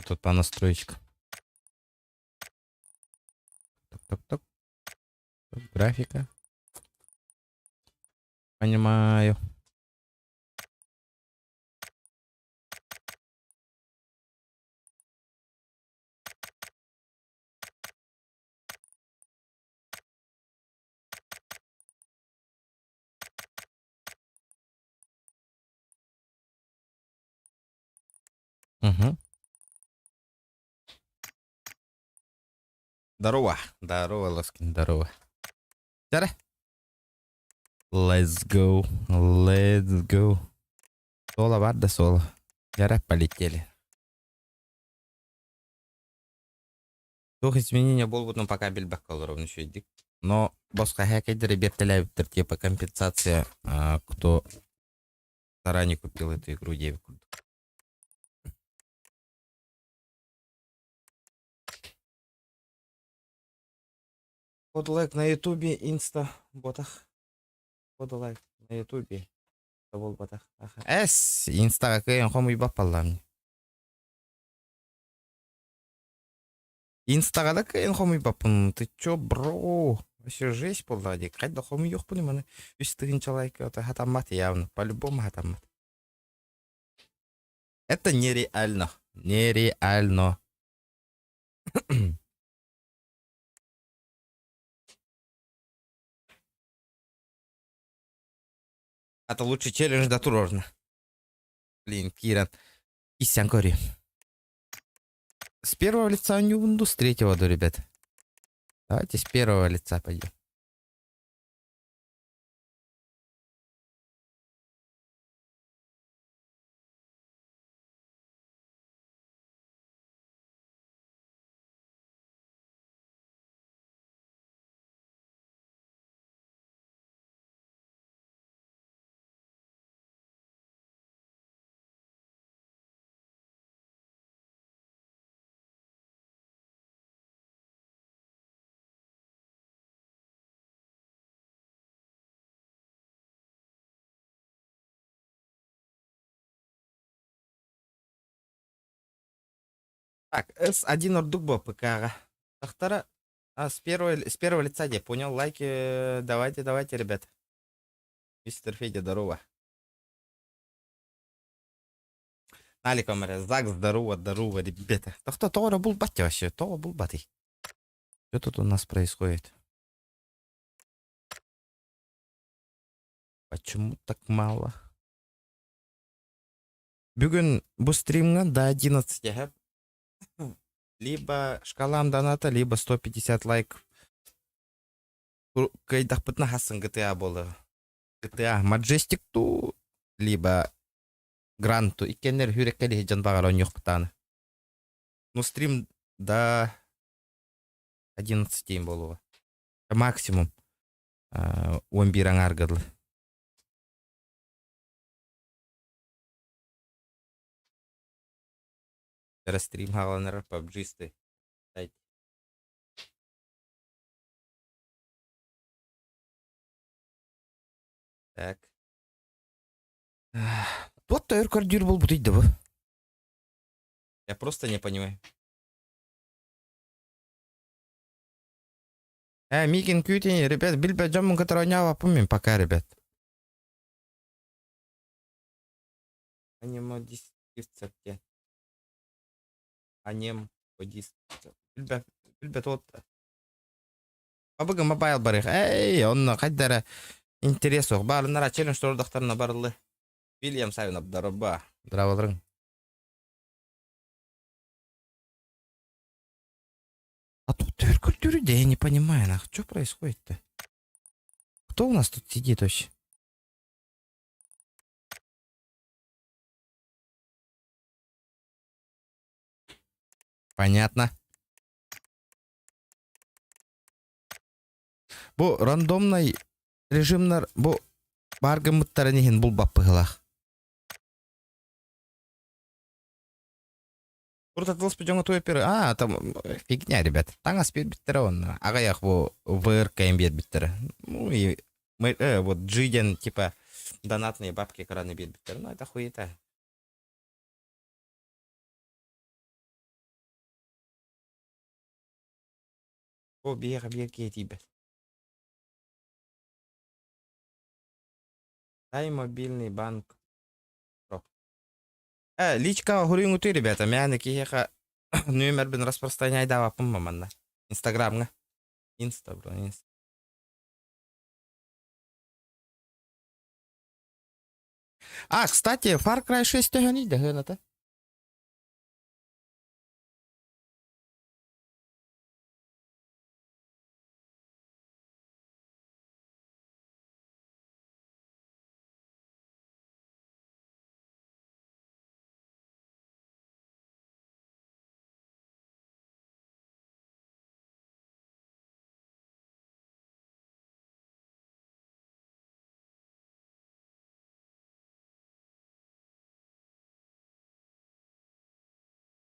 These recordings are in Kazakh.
Тут по настроечкам. Так. Графика. Понимаю. Угу. Здорово. Здорово, Лоскин, здорово. Тара. Let's go. Let's go. Соло, варда, соло. Яра, полетели. Тух изменения болбут, но пока бельбак колоров еще идик. Но босқа хакердері бертеләбіттір, типа компенсация, кто заранее купил эту игру 9 курдук. Под лайк на ютубе, инста, ботах. Под лайк на ютубе, бол ботах. Эс, инстага кайын хомуй бапалам. Инстага да кайын хомуй бапын. Ты чё, бро? Вообще жесть была, дик. Қайда хомуй yok bunu mana. Üstігінші лайк, это хатамат явно. По-любому хатамат. Это нереально. Нереально. Это лучший челлендж до турорна. Блин, Киран. Исян кори. С первого лица не вунду, с третьего до, ребят. Давайте с первого лица пойдем. Так, С1 Ордугбо ПК. Ахтара. С первого лица я понял. Лайки. Давайте, ребят. Мистер Федя, здорово. Али камера. Зак, здорово, ребята. Да кто Тора был батя вообще? Тора был батый. Что тут у нас происходит? Почему так мало? Бүгін бұл стримнен до 11 либо шкалам доната, либо 150 лайк. Кайдақ бұтна хасын GTA болы. GTA Majestic ту, либо Grand ту. Иккенер хүреккелі жан бағар он yok бұтаны. Ну стрим до 11 дейін болуға. Максимум 11 аңарғыдылы. Стрим хағаланыр PUBG-сты. Так. Вот тайр кардир был бутыть, да? Я просто не понимаю. Микин Кютин, ребят, бильбе джамун катаронява, помним пока, ребят. Анемо дистивцепте. Анем дистивцепте. Бильбе тот. Абыгы мобайл барых. Эй, он қайдары интерес оқ. Барлынара челлендж тордақтарына барылы. Вильям Савин Абдараба. Здраводрың. А тут культуры, да я не понимаю, что происходит-то? Кто у нас тут сидит вообще? Понятно. Бу рандомный режимнар бу баргымыттары нехен бұл баппығылақ. Уртатылыс пидёнга туэпер. Там фигня, ребят. Танга спит биттері он. Ағаяқ бу ВРК бет биттері. Ну и мы, вот Джиден, типа, донатные бабки экраны бет биттері. Ну это хуета. О, бега тебе. Дай мобильный банк. Про. Личка гурюнгуту, ребята. Мяне кихеха номер бен распространяй дава поммаманна. Инстаграмга. Инста, бро, инста. Кстати, Far Cry 6 тегани дегената.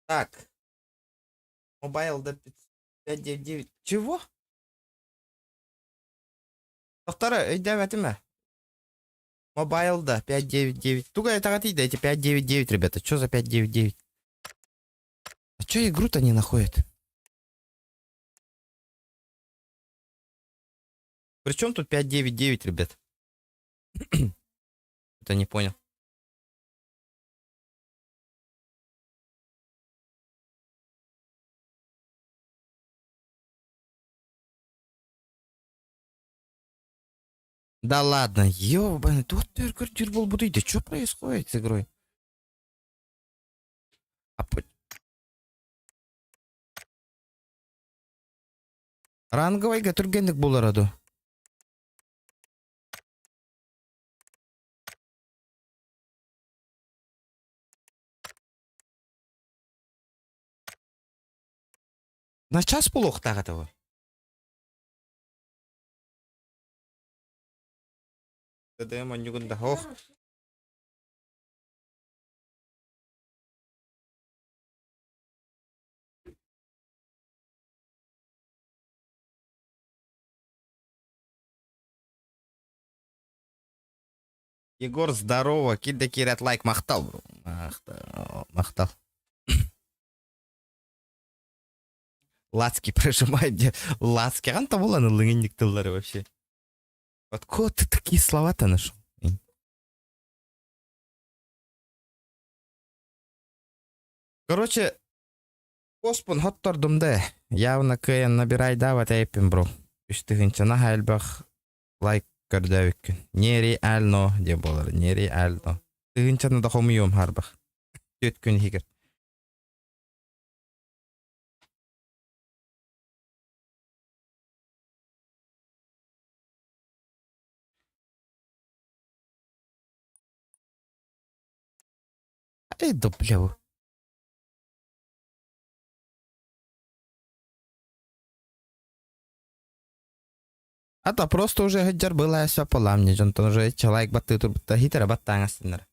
Так, мобайл до 599. Чего? Повторяю, давайте. Мобайл, да, 599. Туга это хотите, эти 599, ребята. Что за 599? А чё игру-то не находит? Причем тут 599, ребят? Это не понял. Да ладно, ёбаный, тут был будет. Да что происходит с игрой? Ранговый гатургенник булараду. На час полох так этого. ТДМ анюгунда. Ох. Егор, здорово. Кидда кирят лайк махтал, бро. Махтал. Лацки прожимает, где Лацки. Ранта была на лыгинник тыллары вообще. Откуда ты такие слова-то нашел? Короче, Оспун хоттordum de. Явно кыйын набирай дават эйпин, бро. Үстігінчіна хайлбах лайк көрдөүккүн. Нереально деп болар. Нереально. Тыгынчаны да хомуйом харбах. Төткүн хигер. Ай, да бля. А то просто уже гаджар была все поламне. Жонтон уже человек баты турбута хитера баттаңастынар.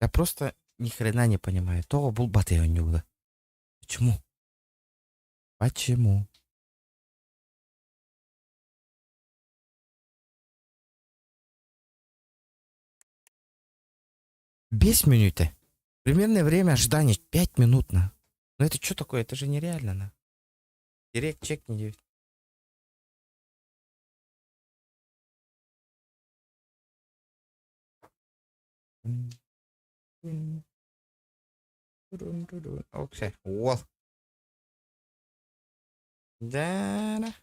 Я просто ни хрена не понимаю. То был баты он не. Почему? Почему? Без минуты. Примерное время ожидания 5 минут на. Ну это что такое? Это же нереально на. Директ чек не 9. Окей. О. Да.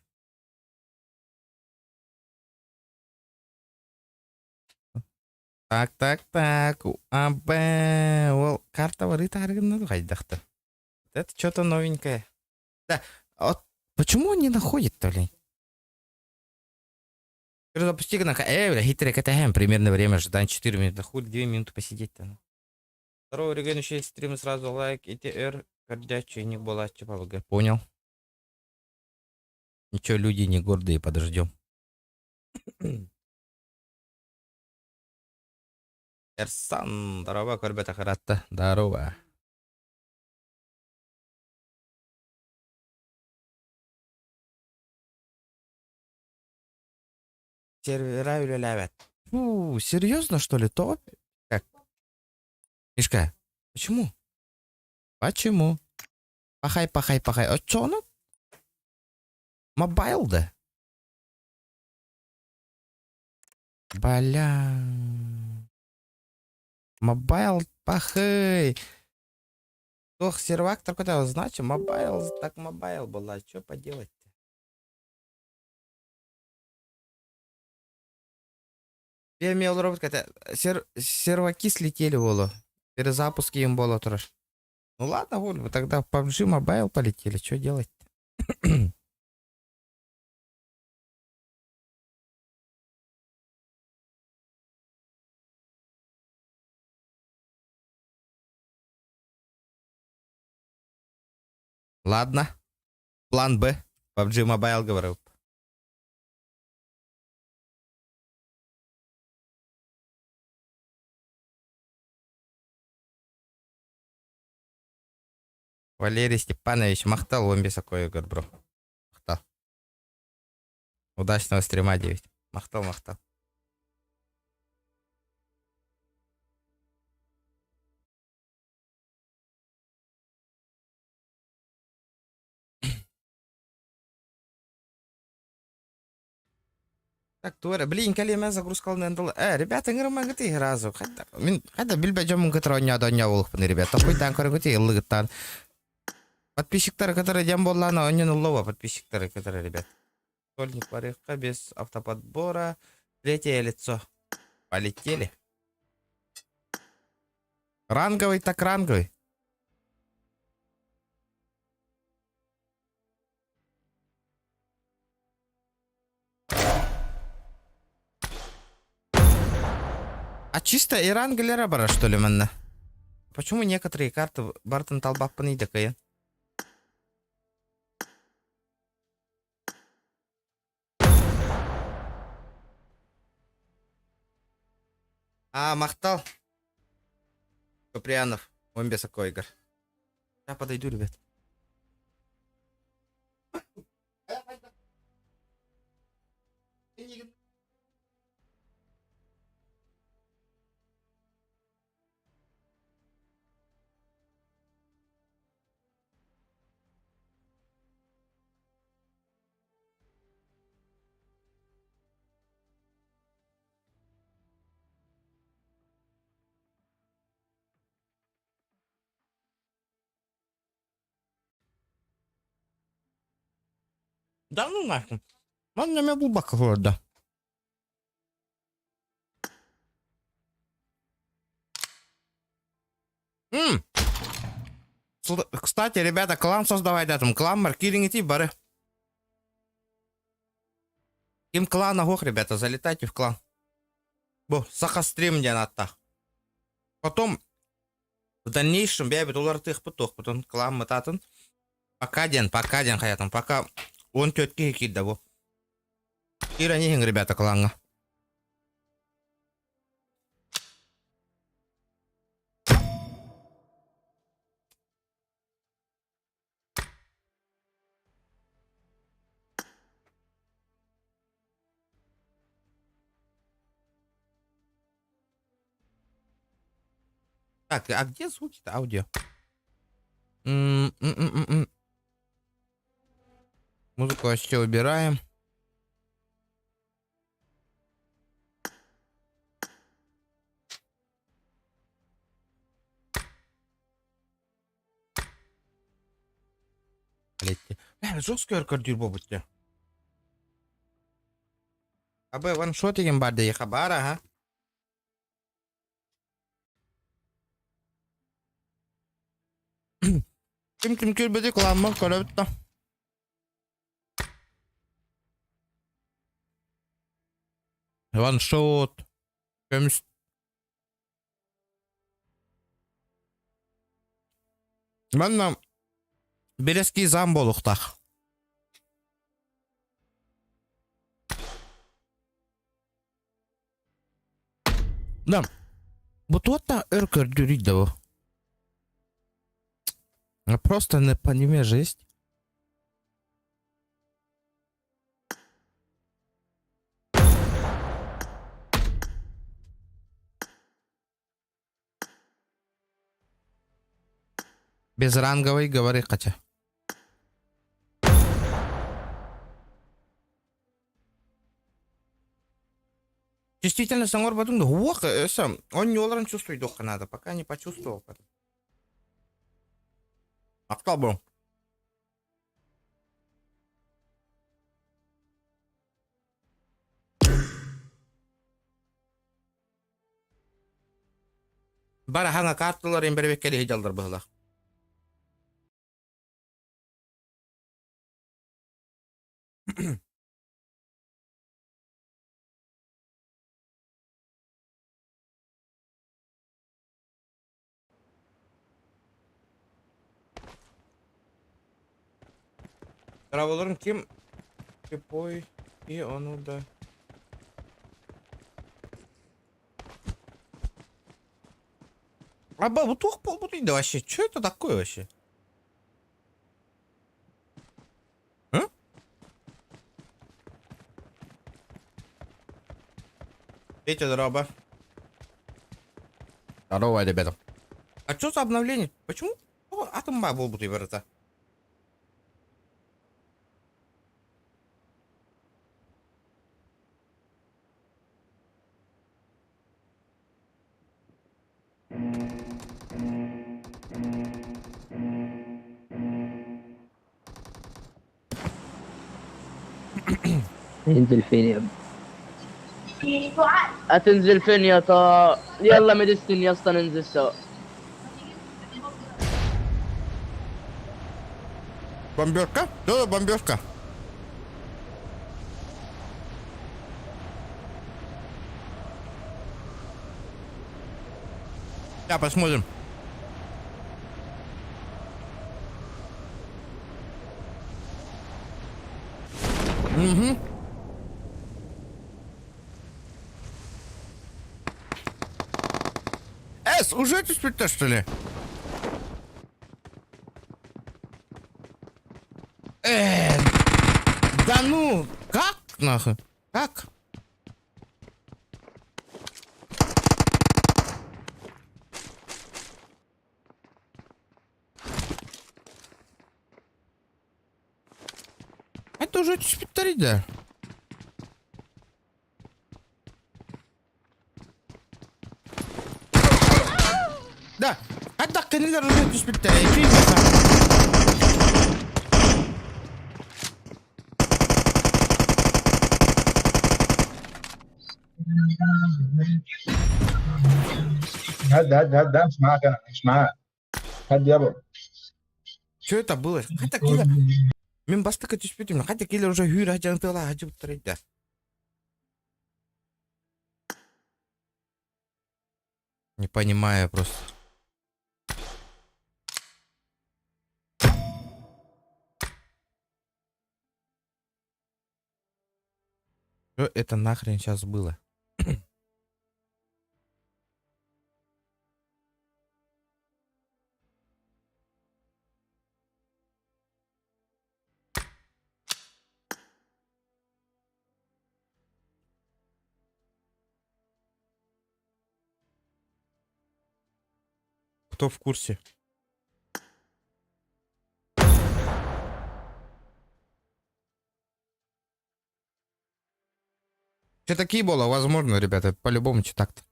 Так. Ол карта варыта аргынна хайдахта. Это что-то новенькое. Да. Вот почему он не находит-то, блин? Запусти на бля, хитрый КТХ. Примерное время ожидания 4 минуты. Хуй 2 минуты посидеть-то. Ну. Второй регенущий стрим сразу лайк. ИТР. Гордячий не была. Понял. Ничего, люди не гордые, подождем. Эрсан, здорово, ребята, харата. Здорово. Сервера люлявят. Фу, серьезно, что ли, то? Как? Мишка, почему? Почему? Пахай, пахай, пахай. А чё оно? Мобайл да? Бля. Мобайл пахай. Ох, сервак такой-то, значит, мобайл, так мобайл была. Что поделать-то? Я имел робот, когда серваки слетели, воло. Перезапуски им было трош. Ну ладно, Воль, вы тогда в PUBG Mobile полетели. Что делать? Ладно. План Б. PUBG Mobile говорю. Валерий Степанович Махтал, он без такой игр, бро. Махтал. Удачного стрима 9. Махтал, Махтал. Так, туре. Блин, калиме загрузка алынды. Ребята, играм гыты разу. Хада билбежем мун гытыр оня доня улыппын, ребята. Койдан көрүн гыты ылыгыттан. Подписчиктары, которые дем болланы, онен улова подписчиктары, которые, ребят. Стольник варыхка без автоподбора. Третье лицо. Полетели. Ранговый так ранговый. А чисто Иран галера бара, что ли, манна? Почему некоторые карты Бартон Талбаппан и такая? А, Махтал. Каприанов. Он без такой игр. Я подойду, ребят. Да ну нахуй. Он на меня глубоко да. Кстати, ребята, клан создавайте там. Клан маркиринг идти, бары. Ким клана гох, ребята, залетайте в клан. Бо, сахастрим где надо. Потом, в дальнейшем, я буду лартых поток, потом клан мататын. Пока день хаятам, пока он тетки кидаву. Иранихин, ребята, кланга. Так, а где звуки-то? Аудио. Музыку вообще убираем. Жесткий аркадир бобытте. Абы ваншот деген бар дейха бар, ага. Ким келбеде кыланма көрөбүттө. Ваншот. Көмүс. Манна Белеский зам болуктак. Да. Бутуатта өркөрдүрүй да бу. Просто не понимаю жесть. Безранговый, говори, Катя. Действительно, Сангор Батун, он не оларан чувствует доха надо, пока не почувствовал. А кто был? Бара ханга карталар ембербек келе хиджалдар быхла. Траволарын ким? Кипой и ону да. Аба, вот тух полбутыйда вообще. Что это такое вообще? А? Эти дроба. Здорово, ребята. А что за обновление? Почему? Атомба полбутый ворота. ينزل فين يا ابني؟ هتنزل فين يا طه؟ يلا ميدستن يا اسطى ننزل سوا. Бомбежка? Да, бомбежка. Да, посмотрим. Угу. Уже ты спит-то, что ли? Да ну, как нахуй? Как? Это уже спит-то, да? Да, отдохни, уже спит-то, هد مش معاك انا مش معاك. هد يابا. Что это было? Хотя киллер. Мен басты катюсь петим, хотя киллер уже хюр хаджан тыла хаджу тарайда. Не понимаю просто. Что это нахрен сейчас было? Кто в курсе? Что такие было? Возможно, ребята, по-любому что так-то.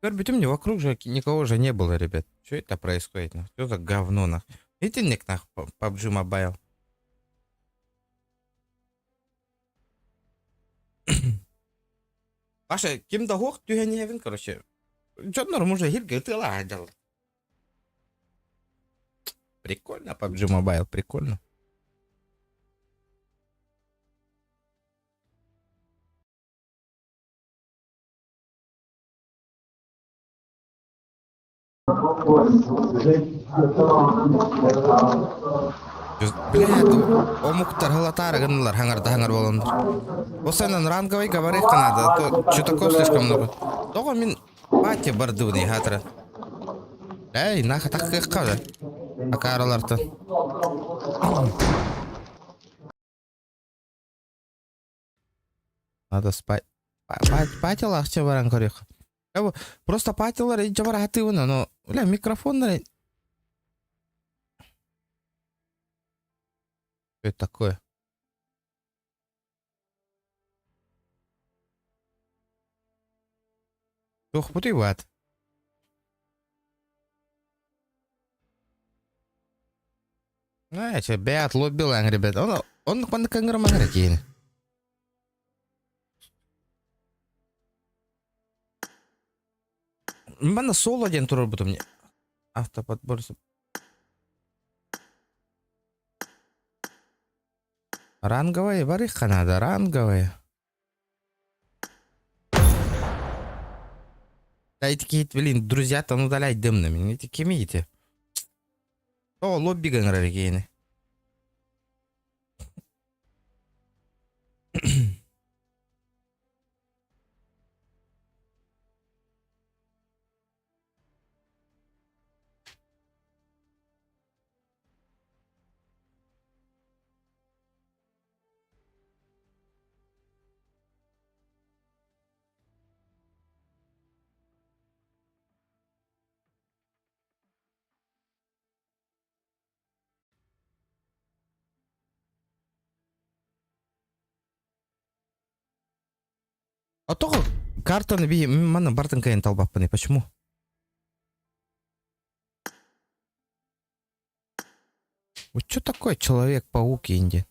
Теперь мне вокруг же никого же не было, ребят. Что это происходит? Что за говно нах? Идите мне к нах PUBG Mobile. Паша, кем-то хох, ты не явен, короче. Что норм уже хирга, ты ладил. Прикольно PUBG Mobile, прикольно. Блядь, омуктар халатара ганлар хангар болондар. Осанан ранговый говорить надо, то что такое слишком много. Того мин пати бардуни хатра. Эй, нахуй так как када. Акараларта. Надо спать. Пати лахче баран корих. Просто патилар жабар хатыбына, но бля микрофондар. Что это такое? Ох, путыват. Че бят лобби ланг, ребят. Он пан кангар мангар кейін. Мана соло ден турар бутум не. Автоподбор. Ранговые барыха надо, ранговые. Дайте какие-то, блин, друзья там удаляй дымными. Эти кемите. О, лобби гангар кейін. А то картаны би мана бартын кайын талбаппын. Почему? Вот что такое Человек-паук инди?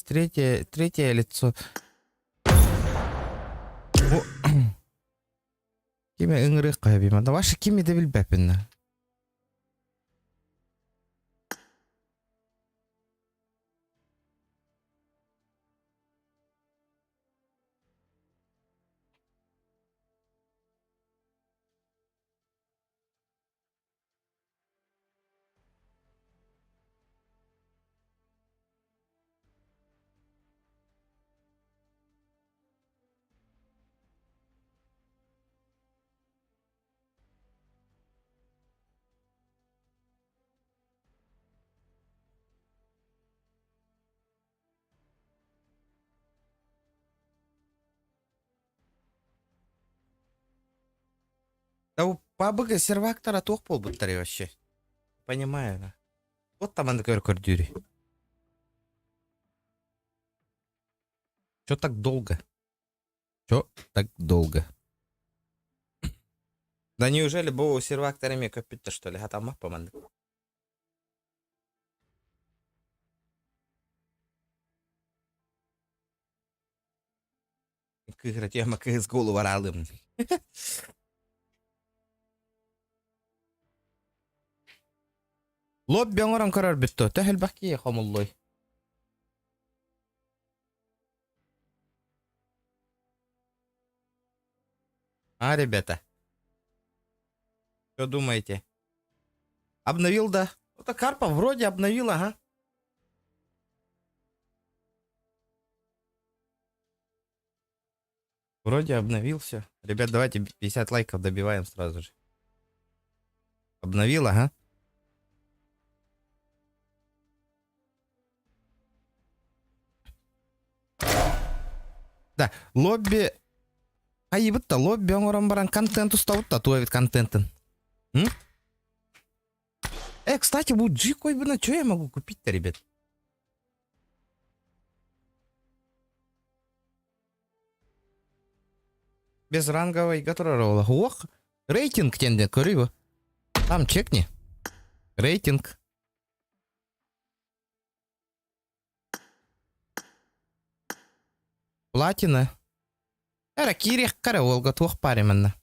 Третье лицо. Киме ыңры кайбима. Да ваши киме де билбеппин. Да у пабыга сервактора тох пол буттари вообще. Понимаю, да. Вот там анда көрдюри. Чё так долго? Чё так долго? Да неужели был сервакторами копить-то что ли? А там мапа манда. Кыгра тема кыз голову варалым. Лобби оңоран көрөр битто. Тахил баки хамуллой. А, ребята. Что думаете? Обновил, да? Это Карпа вроде обновил, ага. Вроде обновил все. Ребят, давайте 50 лайков добиваем сразу же. Обновил, ага. Да, лобби. Айыбытта лобби оңорон баран контент уставытта туавит контентын. Кстати, bu G-койбына что я могу купить-то, ребят? Без ранговой, которая рола. Ох, рейтинг тенде, көрүбү. Там чекни. Рейтинг. Платина. Эра кирих кара олга тух париманна.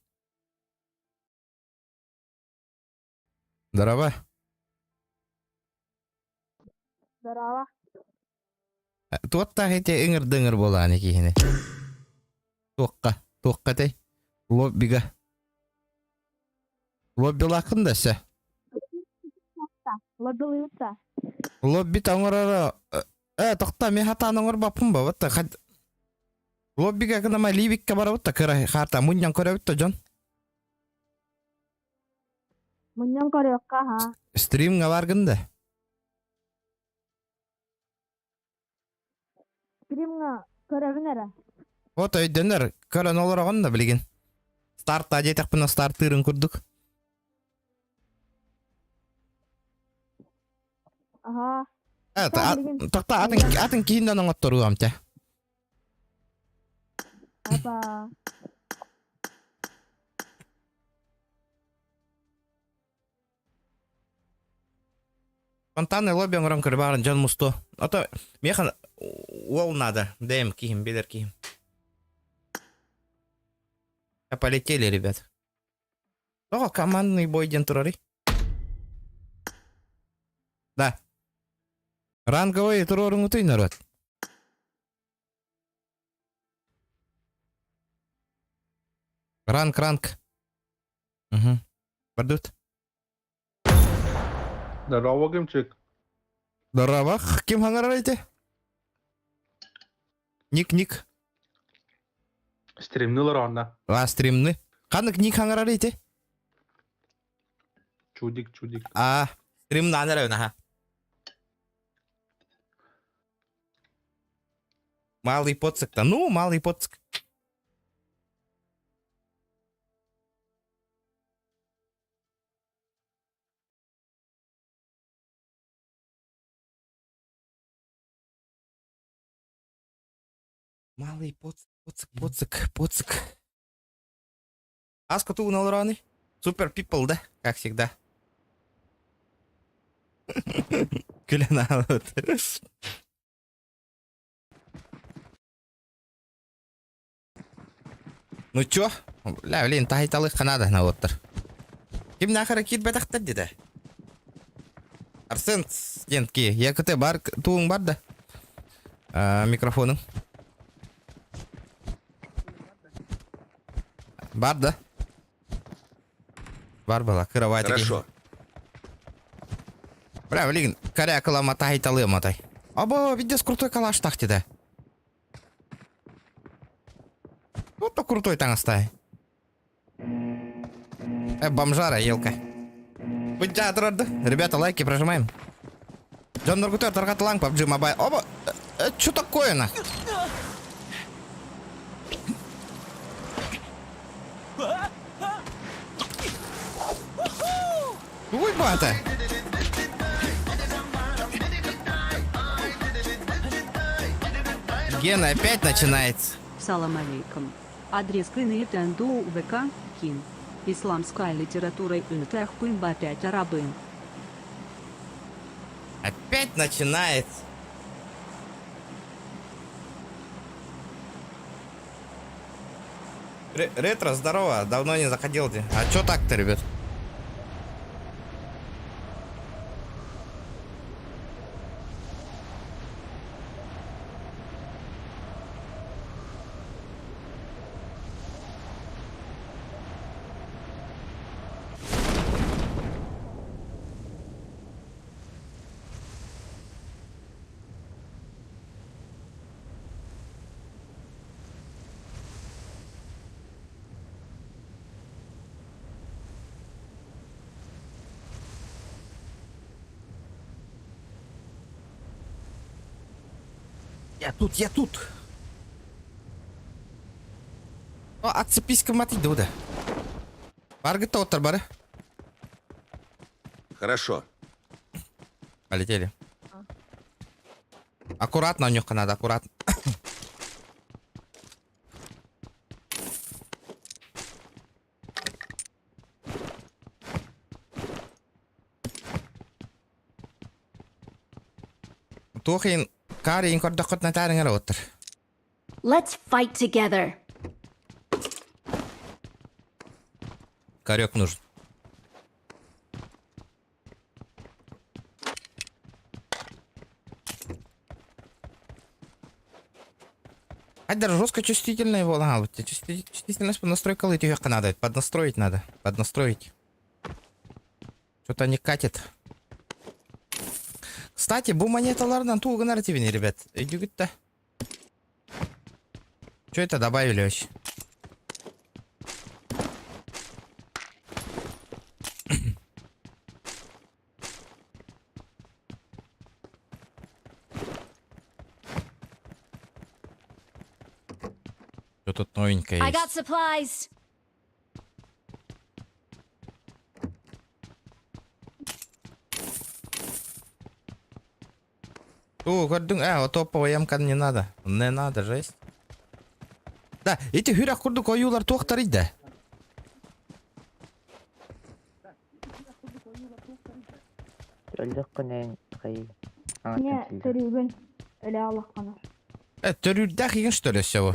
Здорово. Здорово. Туотта хете ыңыр-дыңыр боланы кийини. Туокка тей. Лоббига. Лобби лакында се. Лоббилыйытса. Лобби таңырара. Токта мен хатаны оңыр баппын ба? Лоббига кына ма ливикке барабытта кыра харта муньян көрөбүттө жон. Муньян көрөкка ха. Стримге баргында. Стримга көрөбүнөрө. Вот өйдөнөр көрөн олорогон да билген. Стартта жетекпина стартырын курдук. Ага. Токта атын кийинден оңоттору амча. Apa? Спонтанный лобби оңрон кырбарын жан мусто. Ото механ ол надо. Дэм кихим, бедер кихим. Полетели, ребят. О, командный бой ден турары. Да. Ранговый турорың утой народ. Ранг. Угу. Бардут. Здорово, Кимчик. Здорово. Ким хангарайте? Ник. Стримнылар анда. Стримны. Канык ник хангарайте? Чудик. Стрим нанера ха. Малый поцик-то. Ну, малый поцик. Малый поцик. Аска ту на ураны. Супер пипл, да? Как всегда. Күлен алып. Ну чё? Бля, блин, тахиталы ханада на отыр. Ким нахара кит бетақтар деді. Арсен, стендки, якыты бар, туың бар да? Микрофоның. Бар да? Бар бала, кыравай таки. Хорошо. Бля, блин, коря кылама тахиталы матай. Або, видес крутой калаш так деді. Вот то крутой таңыстай. Бомжара, елка. Будь тұрарды. Ребята, лайки прожимаем. Джон Нургутер, Таргаталанг, PUBG Mobile. Оба, что такое на? Ой, бата. Гена опять начинается. Салам алейкум. Адрес КНИТНДУ ВК, Кин. Исламская литература Интех Пымба 5 арабын. Опять начинается. Ретро, здорово. Давно не заходил ты. А чё так-то, ребят? Я тут. О, отцепись к мати, Дуда. Баргата отыр бары. Хорошо. Полетели. Аккуратно у них надо, аккуратно. Тухин кари инкор дохот на тарин отыр. Let's fight together. Карек нужен. Айдар жестко чувствительная его надо. Чувствительность под настройкой ее надо. Поднастроить надо. Поднастроить. Что-то не катит. Кстати, бу монеталардан тугы нарративini, ребят. Идёт-то. Что это добавили вообще? тут новенькое I есть. got supplies. Көрдің, вот топовый ямканы не надо. Не надо, жесть. Да, эти хүрәк курдук оюлар тоқтар иде. Өлдік күнен қай. Не, төрүбүн. Эле алаккана. Төрүрдәк еген что ли всего?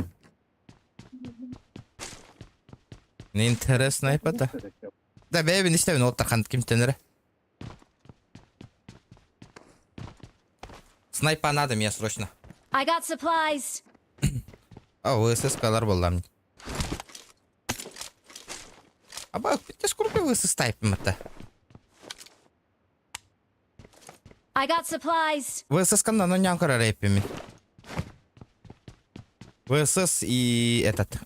Не интересно айпата. Да, бәйбі не істеуін оттар қанды кемтенері. Снайпа надо мне срочно. I got supplies. ВСС-калар болам. Аба, бітте скорпи ВСС тайпым-то. I got supplies. ВСС-канда, но не анкара рэпами. ВСС и этот...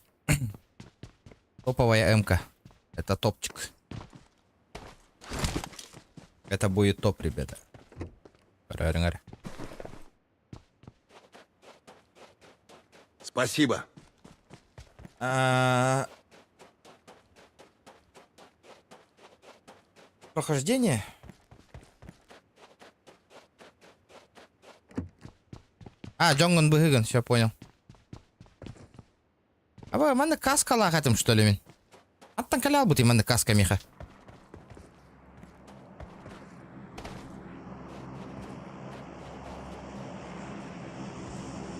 Топовая МК. Это топчик. Это будет топ, ребята. Ра-ра-ра. Спасибо. Прохождение? Джонгон Быгын, все понял. Аба, мана каска лахатым, что ли, мен? Аттан калял бы ты мана каска, Миха.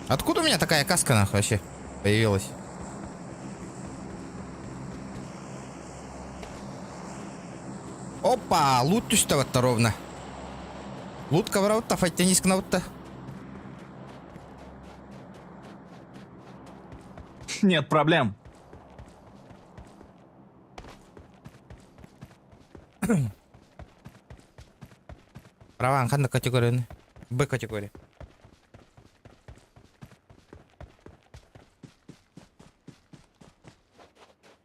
Откуда у меня такая каска, нахуй, вообще появилась? Опа, лут түстәватта ровно. Лут ковыраватта, файтениск наватта. Нет проблем. Права, қандай категорияны? Б категория.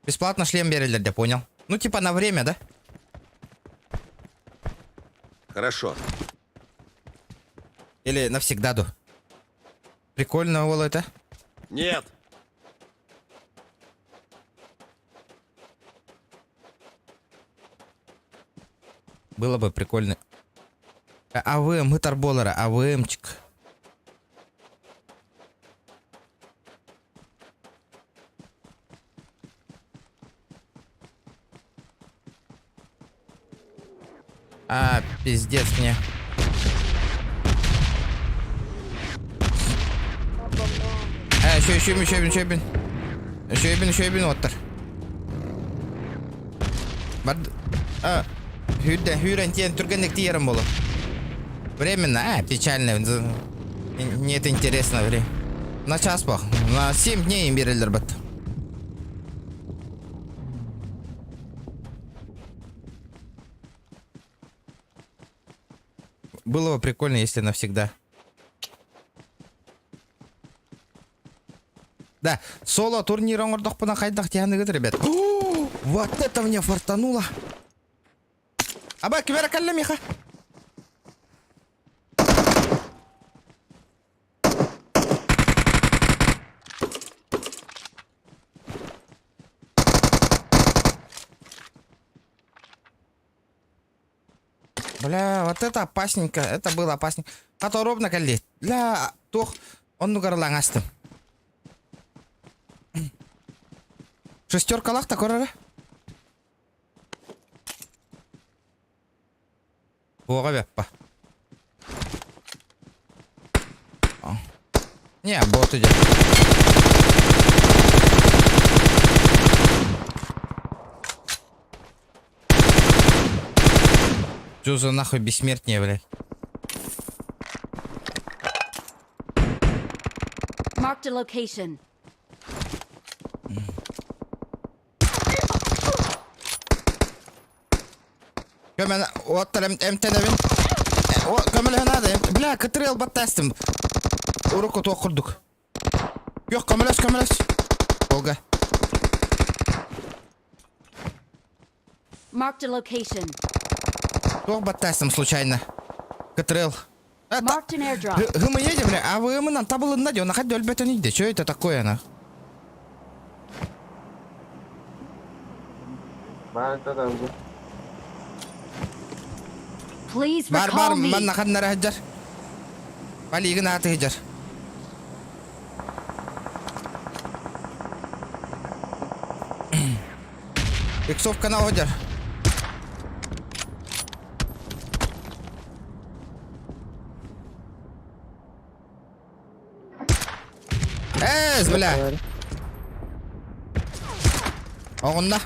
Бесплатно шлем берели, я понял. Ну, типа на время, да? Хорошо. Или навсегда, ду? Прикольно, Вол, это? Нет. Было бы прикольно. АВМ, мы торболера, АВМчик. Пиздец мне. Еще один оттар. Хюрен тен тургенек тиером было. Временно, печально. Нет интересно время. На час пах. На 7 дней им берели работу. Было бы прикольно, если навсегда. Да, соло турнир оңырдық бұна қайдақ тияны ребят. Вот это мне фартануло. Аба, кибера калля, Миха. Бля, вот это опасненько. Это было опасненько. Хато ровно калли. Бля, тух, он нугарлан астым. Шестерка лахта, корара. Буға беппа. Не, бот идет. Чё за нахуй бессмертнее, блядь? Marked a location. Көмән, оттар әмтәнәбен. Көмәлі ғанады. Бля, катрел баттастым. Уруку тоқырдық. Yok, көмәләс. Олга. Marked a location. Тоқ баттастым случайно. Катрел. Marked an airdrop. Мы едем, бля, а вы нам табылын надел, на хоть өлбәтен иде. Чё это такое, на? Please Бар, recall me. man nakanlara hajar. Paligin natin hajar. Иксовка на hajar. Бля. Оғында.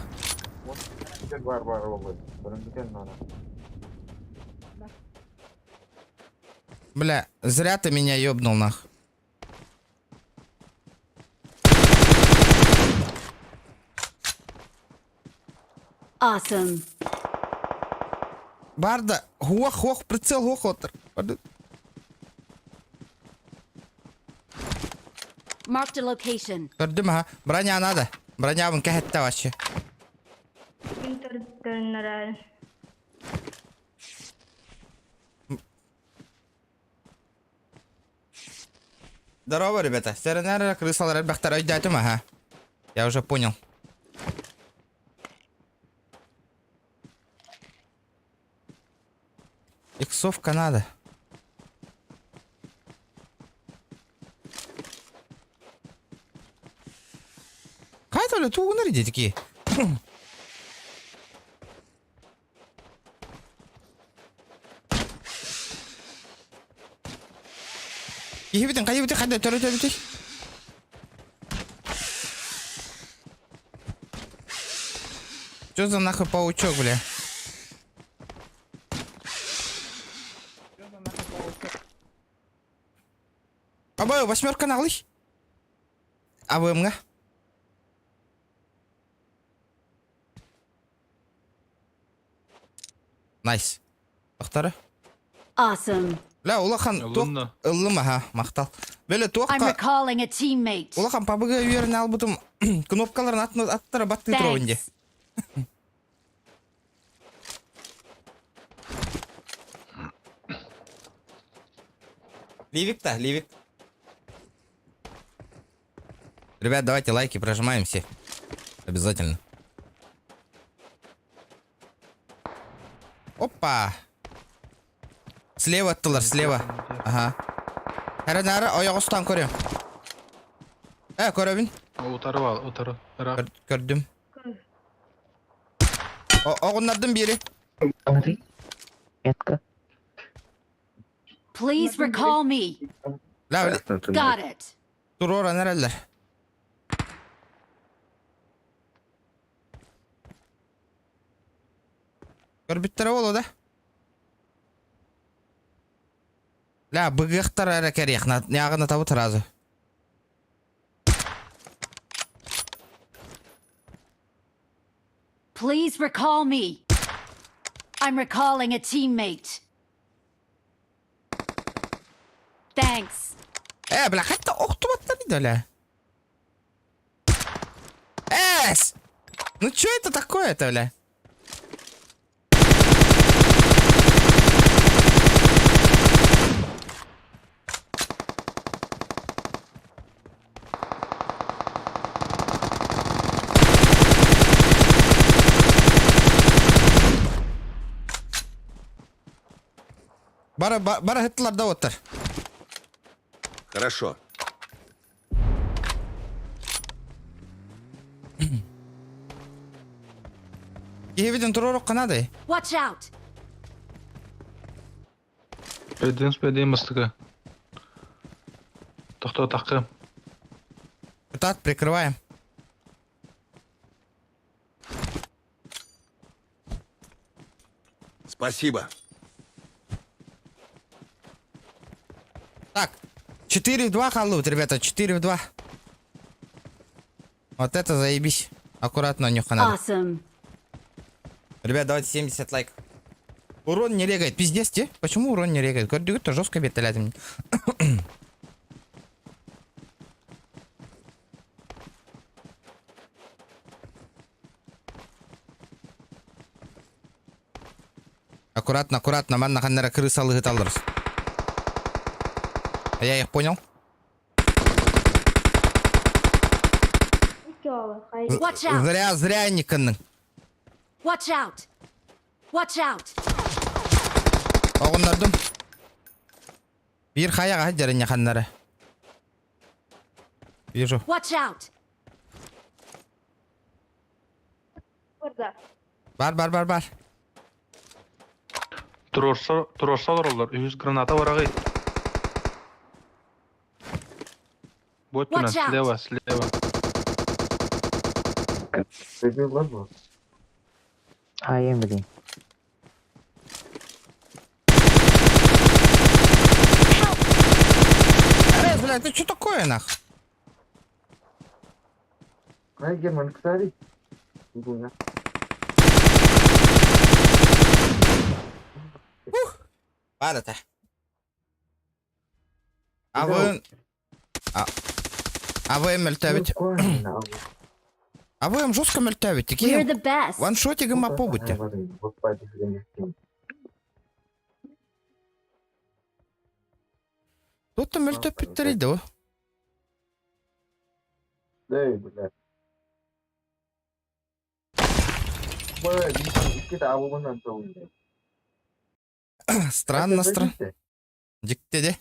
Бля, зря ты меня ёбнул нах. Awesome. Барда, хуах, прицел хуах отыр. Marked a location. Көрдім, ха. Броня надо. Броня вон кәхетті вообще. Интернет. Здорово, ребята. Серенер, крысалар, бахтар, ойдатым, ага. Я уже понял. Иксовка надо. Қайт өлі туғыныр дедіки. Ехебетен, қайда, төрі. Что за нахуй паучок, бля? Абай, 8 нағылыш? Абайымға? Найс. Бақтары? Awesome. Бля, улахан тоқ ылым, аха, мақтал. Бәлі I'm тоққа... recalling a teammate. Улахан пабыға үйерін ал бұтым кнопкаларын аттары батты тұровынде. Thanks. Ливик. Ребят, давайте лайки прожимаем все. Обязательно. Опа. Слева аттылар, слева. Ага. Әрі, аяқ ұстан көрем. Көребін. Утары. Көрдім. Оғынлардың бері. Метка. Please recall me. Got it. Dur ora nereler? Gör bittere ol o da. La bıgıqtar ara keriyek. Yağını tabu tarazı. Please recall me. I'm recalling a teammate. Thanks. Бля, хотя охтубаттар иди, бля. Ну чё это такое-то, бля? Бара хеттілар да оттар. Хорошо. Ехебеден тұрорық қанады. Watch out. Спайден мастыка. Таққа. Пытат, прикрываем. Спасибо. Так, 4-2 халут, ребята, 4-2. Вот это заебись. Аккуратно, нюха надо. Awesome. Ребят, давайте 70 лайков. Урон не регает, пиздец, те? Почему урон не регает? Гордюк-то жестко беталят мне. Аккуратно, man наханнера крыса лыгыт алырыз. Я их понял. Watch out. Зря никанның. Watch out! Watch out! Oğunlardım. Bir kayağa jarın yakanları. Вижу. Watch out! Burada. Бар. Тұрорсалар олар. 100 граната бар ағай. Вот у нас Watch out. слева. Айым білейін. Блядь, ты что такое, нах? Var это. АВМ мельтавить. АВМ жестко мельтавить. We're the best! Ваншотик има побуття. Тут там мельтав підтарить, да? Странно. Дикте, де?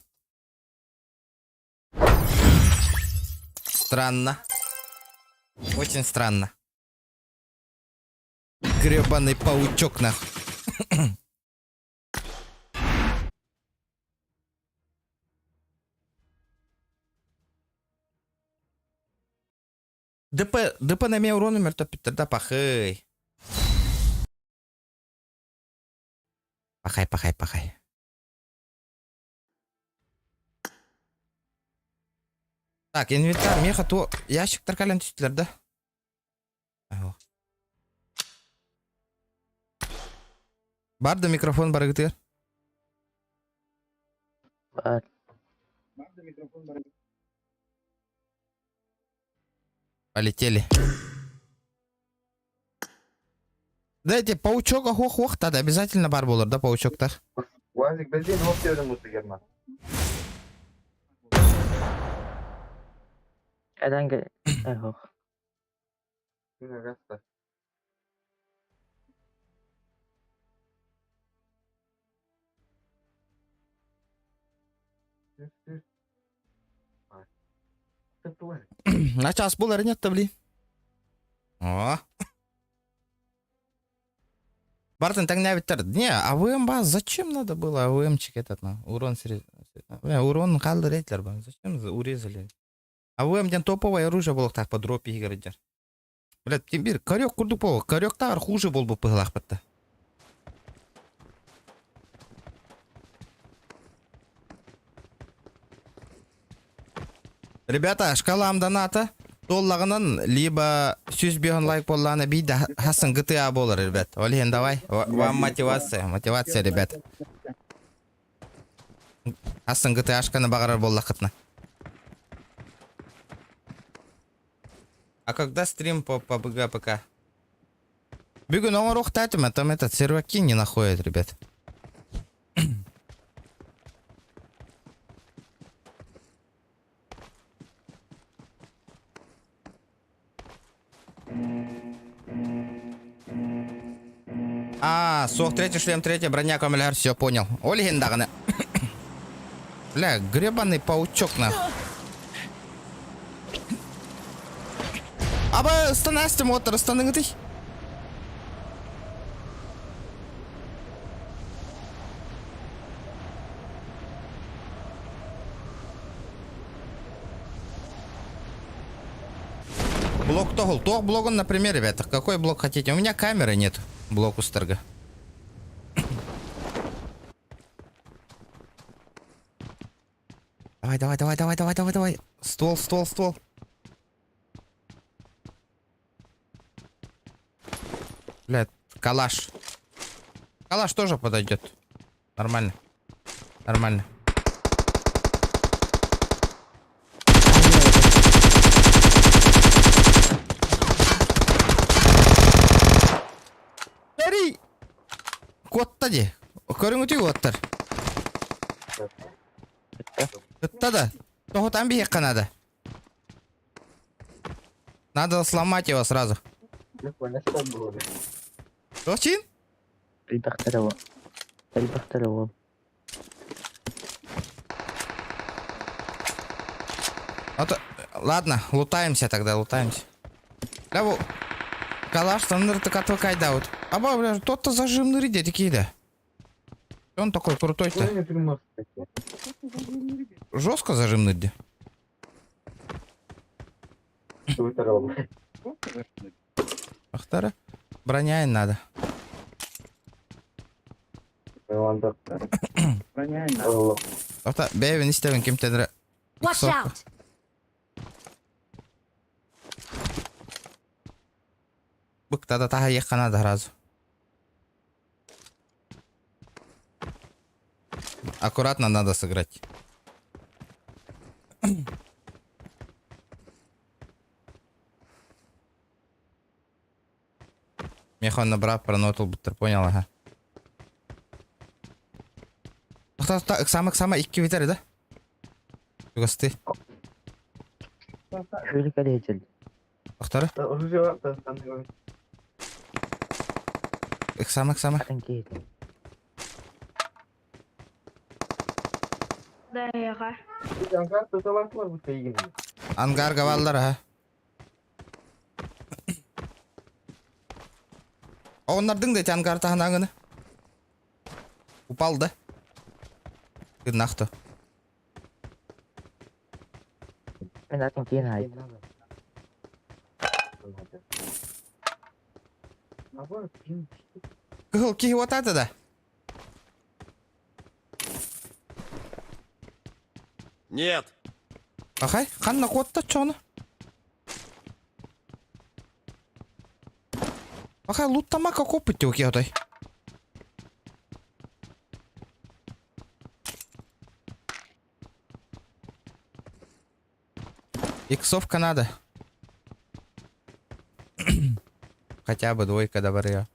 Странно. Очень странно. Гребаный паучок, нах. ДП на меня урон умер, то Питер, да пахай. Пахай. Так, инвентарь, меха, то ящик таркален түстілер, да? Барды микрофон бары гытыр. Бар. Полетели. Дайте паучок ох, тогда обязательно бар болар, да, паучок-то? Уазик, бензин, хоп, дедің мұсы керма. Әдән кел... Ох. На час болар нет-то, блин. О. Бартон, так не авитар. Не, АВМ баз, зачем надо было АВМчик этот, на урон урон қалды рейтлер, зачем урезали? АВМден топовое оружие было так по дропе играть. Блядь, теперь корёк курдук бол, корёктар хуже бол бы пыглах бітті. Ребята, шкалам доната доллағынан либо 100 лайк болланы бейді хасын GTA болыр, ребят. Олеген, давай. Вам мотивация, ребят. Хасын GTA ашқаны бағарар боллақытна. А когда стрим по БГПК? Бегу на урок татима, там этот серваки не находят, ребят. Сох, третий шлем, третья броня, камеляр, все понял. Ольгин даганы. Бля, гребаный паучок на. Аба, станасты мотор, станың ты. Блок тогл. Тох блок он, например, ребята. Какой блок хотите? У меня камеры нет. Блок у Стерга. Давай. Ствол. Блядь, калаш. Калаш тоже подойдет. Нормально. Эй! Котта де. Көріңіті коттар. Да. Того там бег надо. Надо сломать его сразу. Точин? البختلة البختلة. Ладно, лутаемся тогда, лутаемся. Да вот, калаш там отвыкайда вот. Аба, бля, тот-то зажимный риде такие, да. Он такой крутой-то. Жестко зажимный где. Ахтара. Броня им надо. Ахта, бейвен истевен кем-то. Watch out! Бык тогда тага ехать надо сразу. Аккуратно надо сыграть. Мехон набрав, пронотил, бутер, понял, ага. Самых икки битер, да? Югасты. شو اللي جل؟ Ахтары? Самых. أنكيت. Да, яға. Ангар гавалдар, ага. Онлардың да ангар тағынағыны. Упал, да? Нақты. من أنكيت هاي. Кығыл кейі отады да. Нет. Ахай, қанна қотты чоны. Ахай, луттамака копыт өке отай. Иксовка надо. Хотя бы двойка добрая.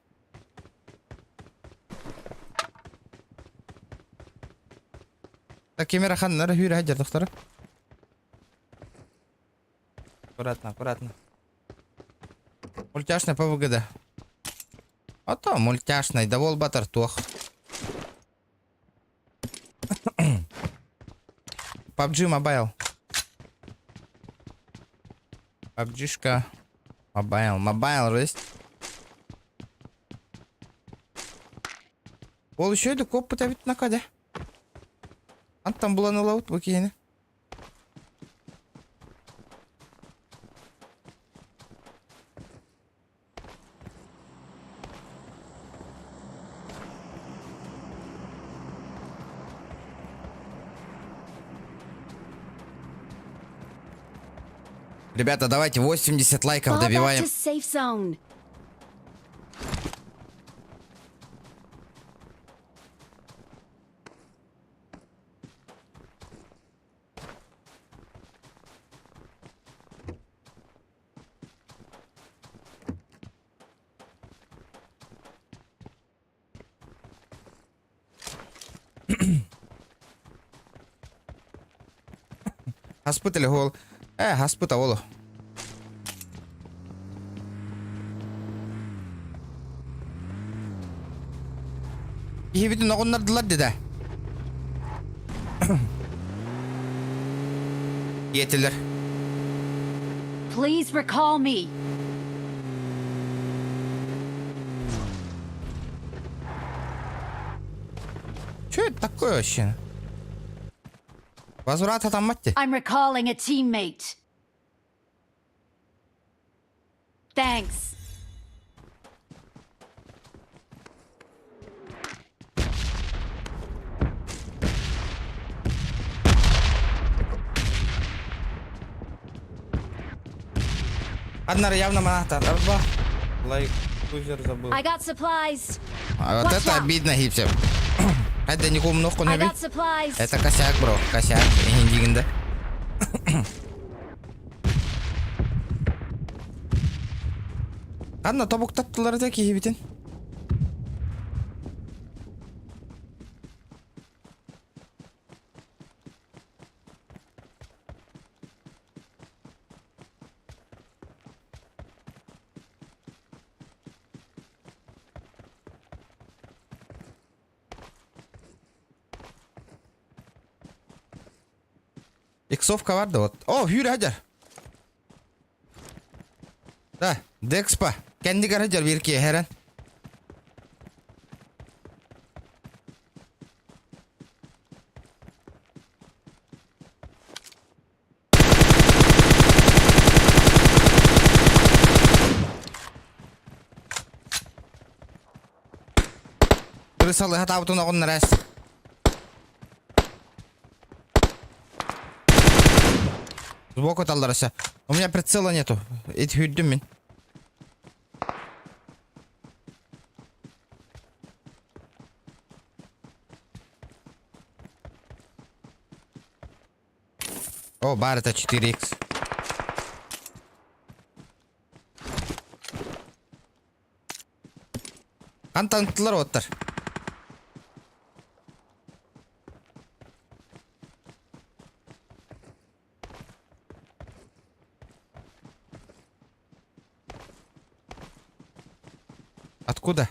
Так, камера хан, нара хюре хаджар, доктора. Аккуратно. Мультяшная ПВГ. А то мультяшный, довол батар тох. PUBG Mobile. PUBG-шка. Mobile есть. Ол еще иду коп пытавит на каде. А там была на лаут букине. Ребята, давайте 80 лайков Fall back добиваем. to safe zone. Хаспытали гол. Хаспыта олу. Ебитин огоннардылар деде. Етилер. Please recall me. Что это такое вообще? Возврат там матти. I'm recalling a teammate. Thanks. Одна явно моната. Два. Лайк. Кузер забыл. I got supplies. А вот Watch это out. обидно, Гипсев. Это не кумнуху I не got supplies. Это косяк, бро. Косяк. Индигинда. Анна тобук таттылар да киебитин. Иксовка var da ot. Oh yürü Hacer. Da Dexpa. Kendi gar Hacer bir iki heren. Рысалы хата бутуна гонна рас. Сбоку талдараса. У меня прицела нету. Эти хюддüm мен. О, бар это 4х. Антанттылар оттар. Откуда?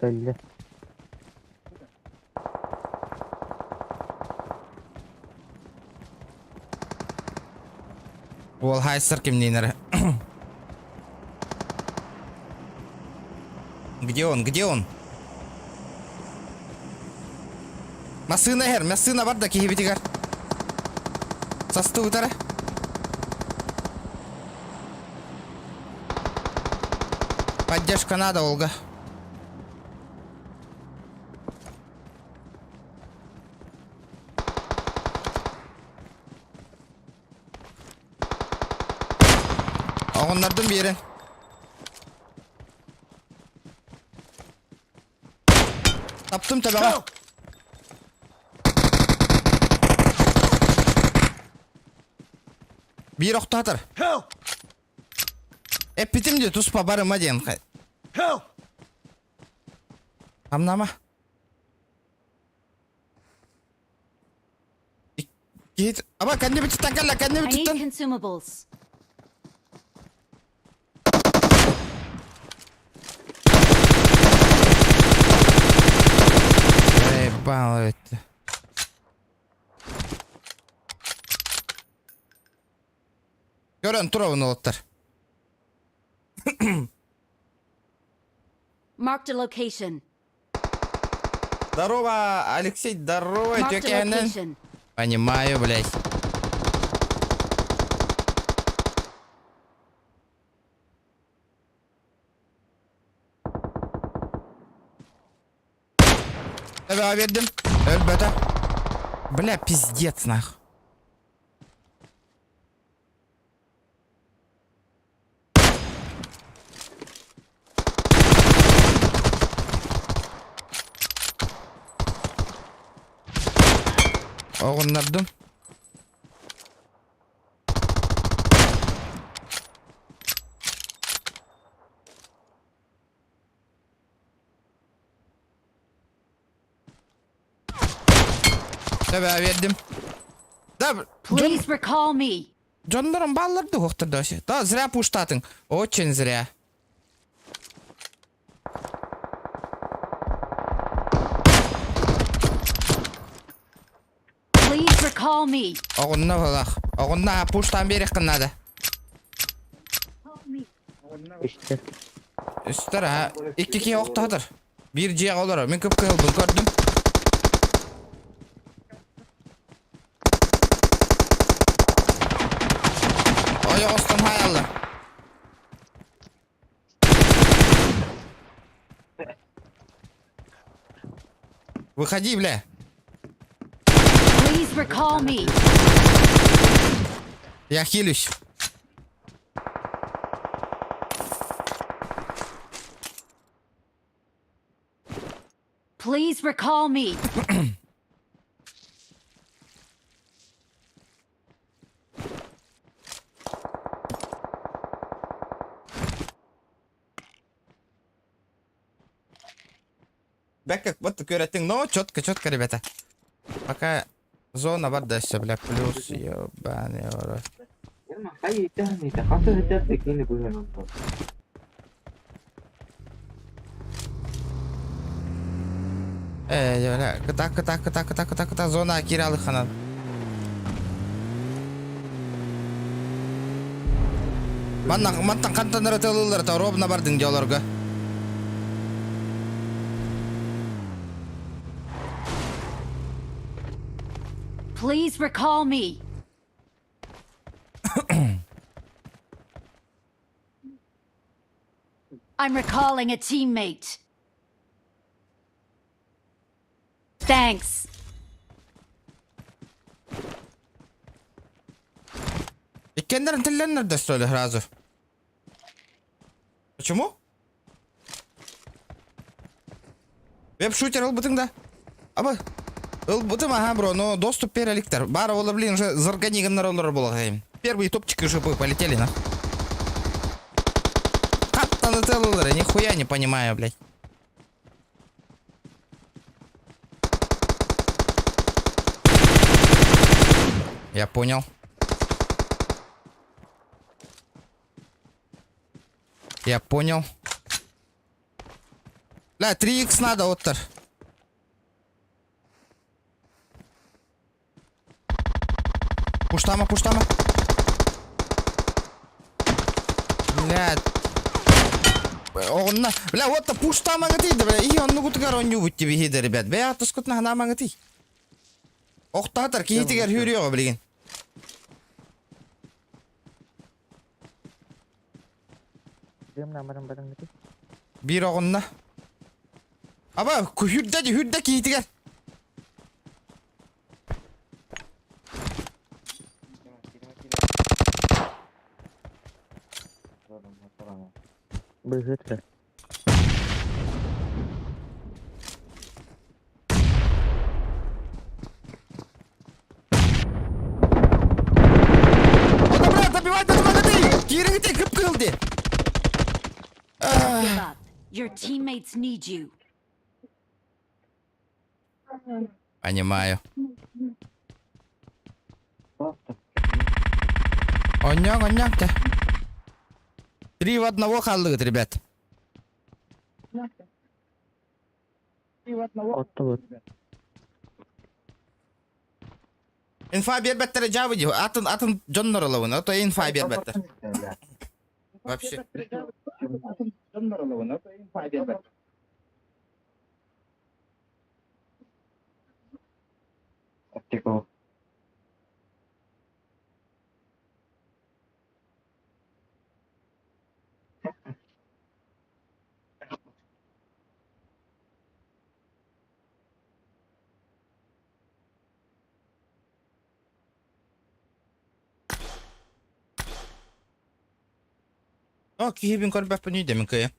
Çölde. Ол хайсыр кемнейнері. Где он? Где он? Масына хер, масына бар да кихибитигар. Састы утары. Поддержка надо, Олга. Onlardan bir yerin. Taptım tabi ama. Bir okta atar. Hep bitim diyor tuz pabarım hadi yan. Hamlama. Git. Ama kendi bir tutan kalla kendi bir I need tutan. consumables. Ебало это. Görün turavun olutlar. Marked a location. Здорово, Алексей, здорово, Marked a тёкянен. location. Понимаю, блядь. Тебе verdim. Öl böte. Бля, пиздец, нах. Oğunlardım. Tabii verdim. Da Please recall me. canlarım balları da koktu da şey. Da zira puştatın. Очень зря. Please recall me. Oğunna balak. Oğunna puştan beri kınadı. İşte. Üstler ha. İki yoktadır. Bir ciğer olur. Ben kıpkıyıldım gördüm. Oya ostan hayallı. Выходи, бля. Please recall me. Я хилюсь. Please recall me. Бэкъ вот кюретинг, но четко, ребята. Пока зона бар дальше, бля, плюс, ебаный рот. Öyle. Kıta zona kiralık kanal. Mantan kantanları tılırlar ta robna bardın diyorlarga. Please recall me. I'm recalling a teammate. Thanks. İskender'in tillerini nerede söyle razı? Почему? Веб-шутер ылбытыңда. Аба. Ылбытым, ага, бро, но доступ переликтер. Бары олар, блин, же зарганиганнар олар болағайым. Первые топчики жопы полетели, на. Каттаны тылылар, нихуя не понимаю, блядь. Я понял. Я понял. Бля, 3х надо, Оттер. Пуштама. Бля. Оғынна. Бля, Отта пуштама ғытейді, бля. И онны күтігер онны бұт тебе хейді, ребят. Бля, тұскытына ғана ғытей. Оқтағытар, кейтігер хүріоға, білген. Bir oğunna. Aba hüdde kiyitiger. Бежит. Oda brат, добивай, Кирин гыте кып кылды. Don't give up. Your teammates need you. Понимаю. Онняк-то. 3 в 1 қалдығыт, ребят. Отто. Инфа бербеттері жабы дейу. Атын жоннор олауын. Ото инфа бербеттер. Вообще. О, кихибин корбап по ней деминка.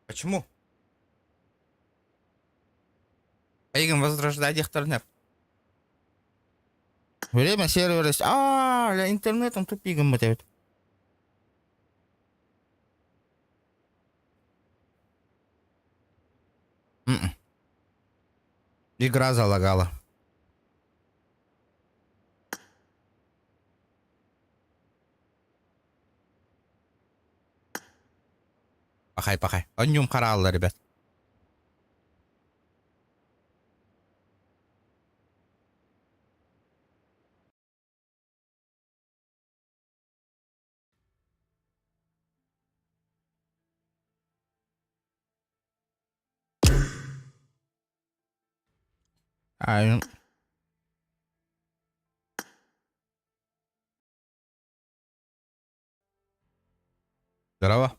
Почему? Айган возрождать их торнеп. Время сервера. Ля интернетом тупигом мотивит. Игра залагала. Пахай. Оннюм қаралды, ребят. Ай. Здорово.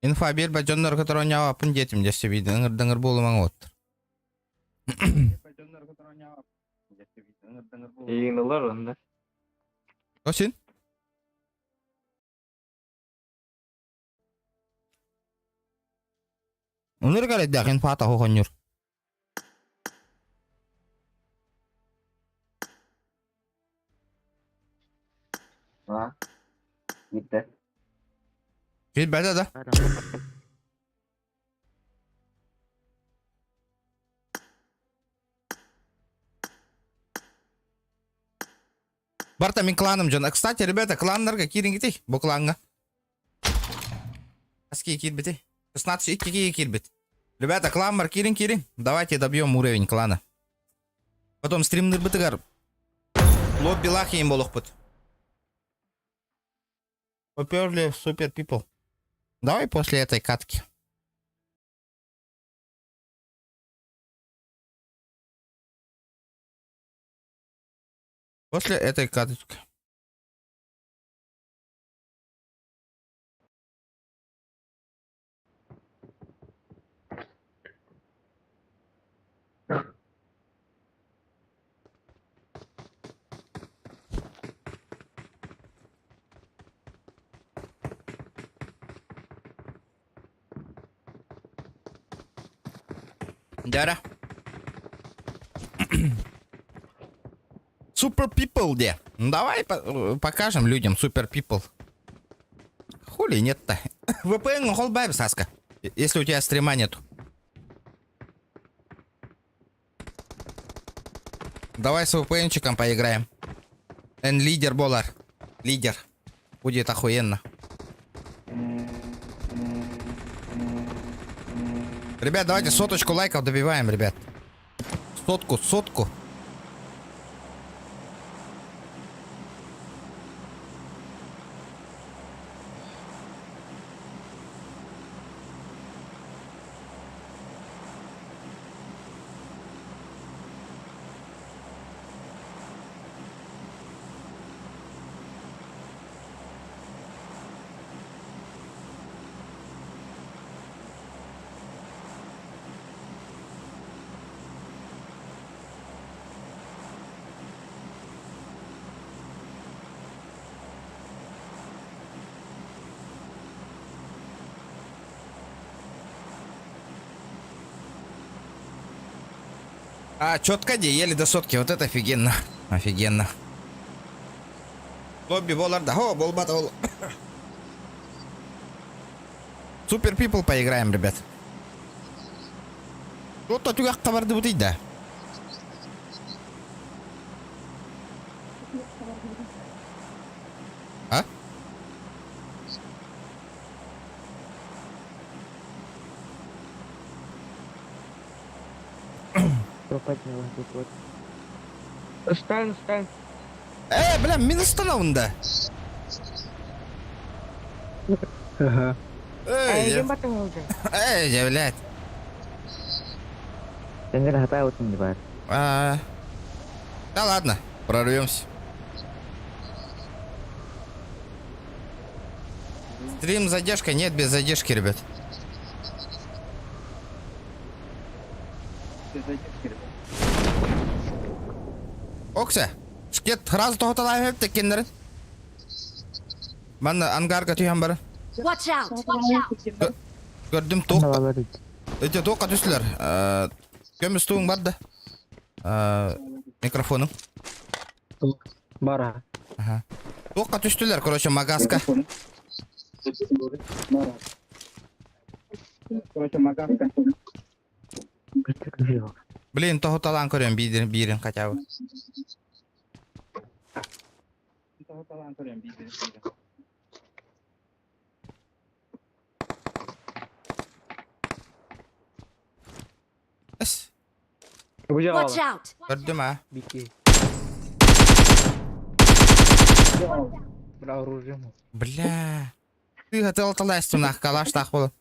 Инфа бер бажоннор который нява пын жетим жашсы биди ыңыр болу маң отур. Ийгиндилер онда. О сен? Уныр гарай дахин фата хохонюр. Gitti. Gel bende de. Барта мен кланым жон. Кстати, ребята, кланнарға кирин кетей. Бұл кланға. Аски кирбетей. 16 2 кирбет. Ребята, клан бар, кирин. Давайте добьем уровень клана. Потом стримнер бытыгар. Лобби лах им болох быт. Поперли супер пипл. Давай после этой катки. После этой каточки. Дара. Супер People где? Ну, давай покажем людям Супер People. Хули нет-то? VPN холбай, Саска. Если у тебя стрима нету. Давай с VPN-чиком поиграем. Лидер Болар. Лидер. Будет охуенно. Ребят, давайте 100 лайков добиваем, ребят. Сотку. Четко еле до сотки. Вот это офигенно. Офигенно. Лобби Боларда. О, болбата ол. Супер Пипл поиграем, ребят. Вот тут как кабарды бутить, да. А? Пропадала тут вот. Стань. Бля, мен остановында. Ага. Блядь. Enggak ada tahu tuh bar. Да ладно, прорвемся. Стрим с задержкой? Нет, без задержки, ребят. Окса, шкет хразы тоқталай өп теккендерін. Мен ангарға түйен бары. Watch out! Көрдім тоқ. Tavalar itu. Өте тоққа түстілер. Көміс туың барды. Микрофоның. Бара. Тоққа түстілер, короче, магаска. Блин, тоқталан көрем бирін қатяуы. Эс, Watch out! көрдім а. Biki. Бля, оружие. Бля. Ты хотел толастым нах калаш так было.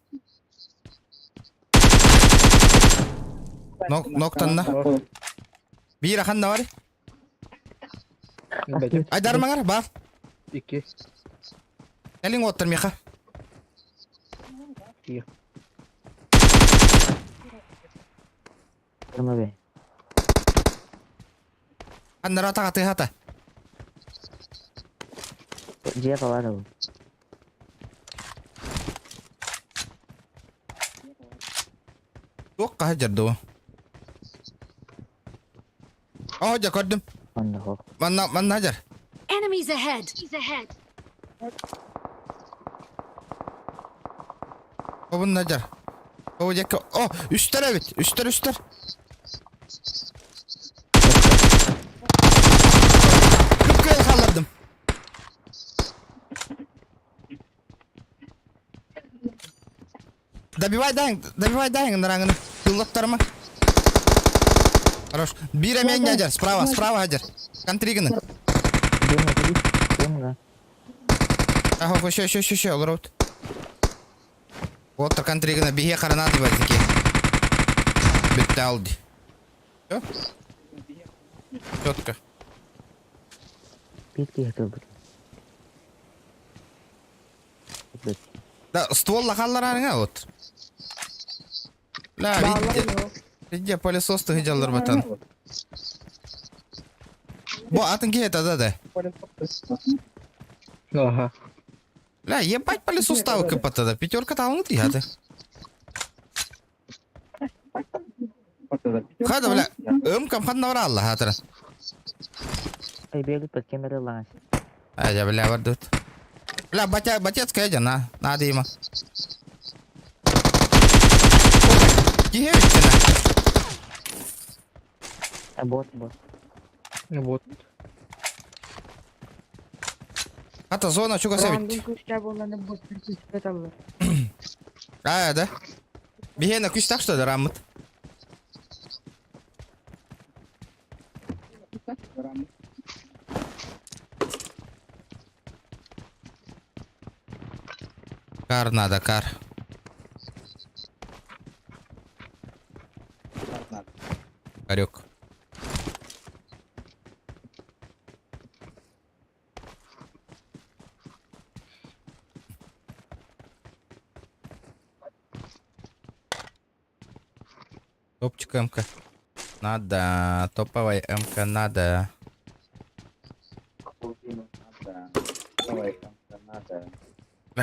Ноктанна. Бир ханна бар. Айдар маңар бар. Ике. Келин отыр меха. Sama be. Ханна рата каты хата. Dia apa baru? Тоққа хажарду. Хажар көрдім. Mana kok? Манна хажар. Enemies ahead! Babun Nacar. Babu Jack. Oh, üstler evet. Üstler. Kıpkıyıl kaldırdım. Добивай дай, наранганы. Кыллаттарыма. Хорош. Bir emeğin Hacer. Справа Hacer. Контриганы. Демга. Ага, еще, олорот. Вот контриганы. Биге қаранады бәзіке. Бітті алды. Все? Четко. Пить я тут. Да, ствол лақаллараңа вот. Ла, видде пылесосты гыжалар батан. Бо атын кет да. Ага. Ла, ебать пылесос тавы кыпатада. Пятерка талыңы тияды. Хада, бля, камхан навра алла хатыра. Ай, бегает под камерой ланс. Айда, бля, вардут. Бля, батец кайда, надо ему. Кигевичина. А бот. Вот. Хата зона чуга севит. Да. Бихена күш так что да рамыт. Кар надо, кар. Карек. Топчик МК. Надо. Топовая МК надо.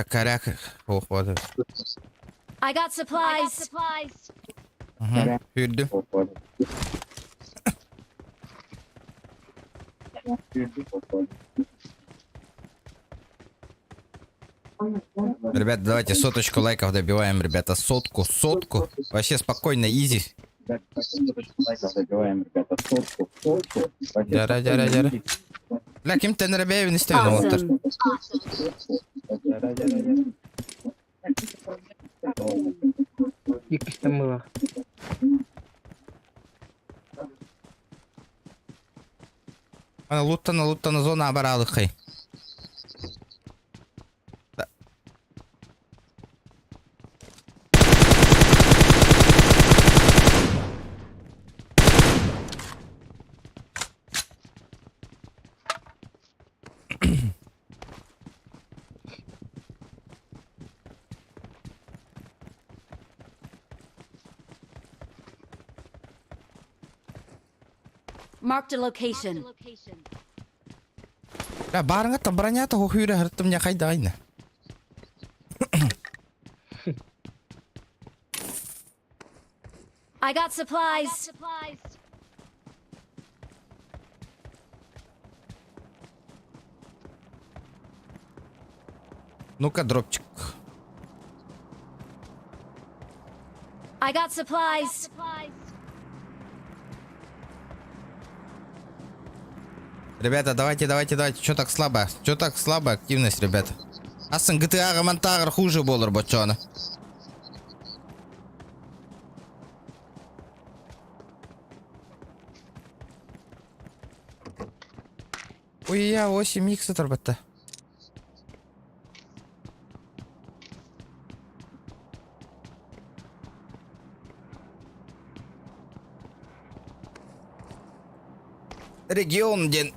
Коряк. Ох, вот. I got supplies. Hürdü. Ребят, давайте соточку лайков добиваем, ребята. Сотку. Вообще спокойно, изи. Дяра. Бля, ким тен ребеевин истевин отыр. Икісті мыла. Ана луттана зона абаралык хай. Marked a location. Бля, барыңа та бронята хүйрі хырттым не қайда айны. I got supplies. Ну-ка, дропчик. I got supplies. Ребята, давайте. Чё так слабо активность, ребята? Асын GTA монтагыр хуже болыр бочоны. Ой, я 8х оторбатта. Регион ден.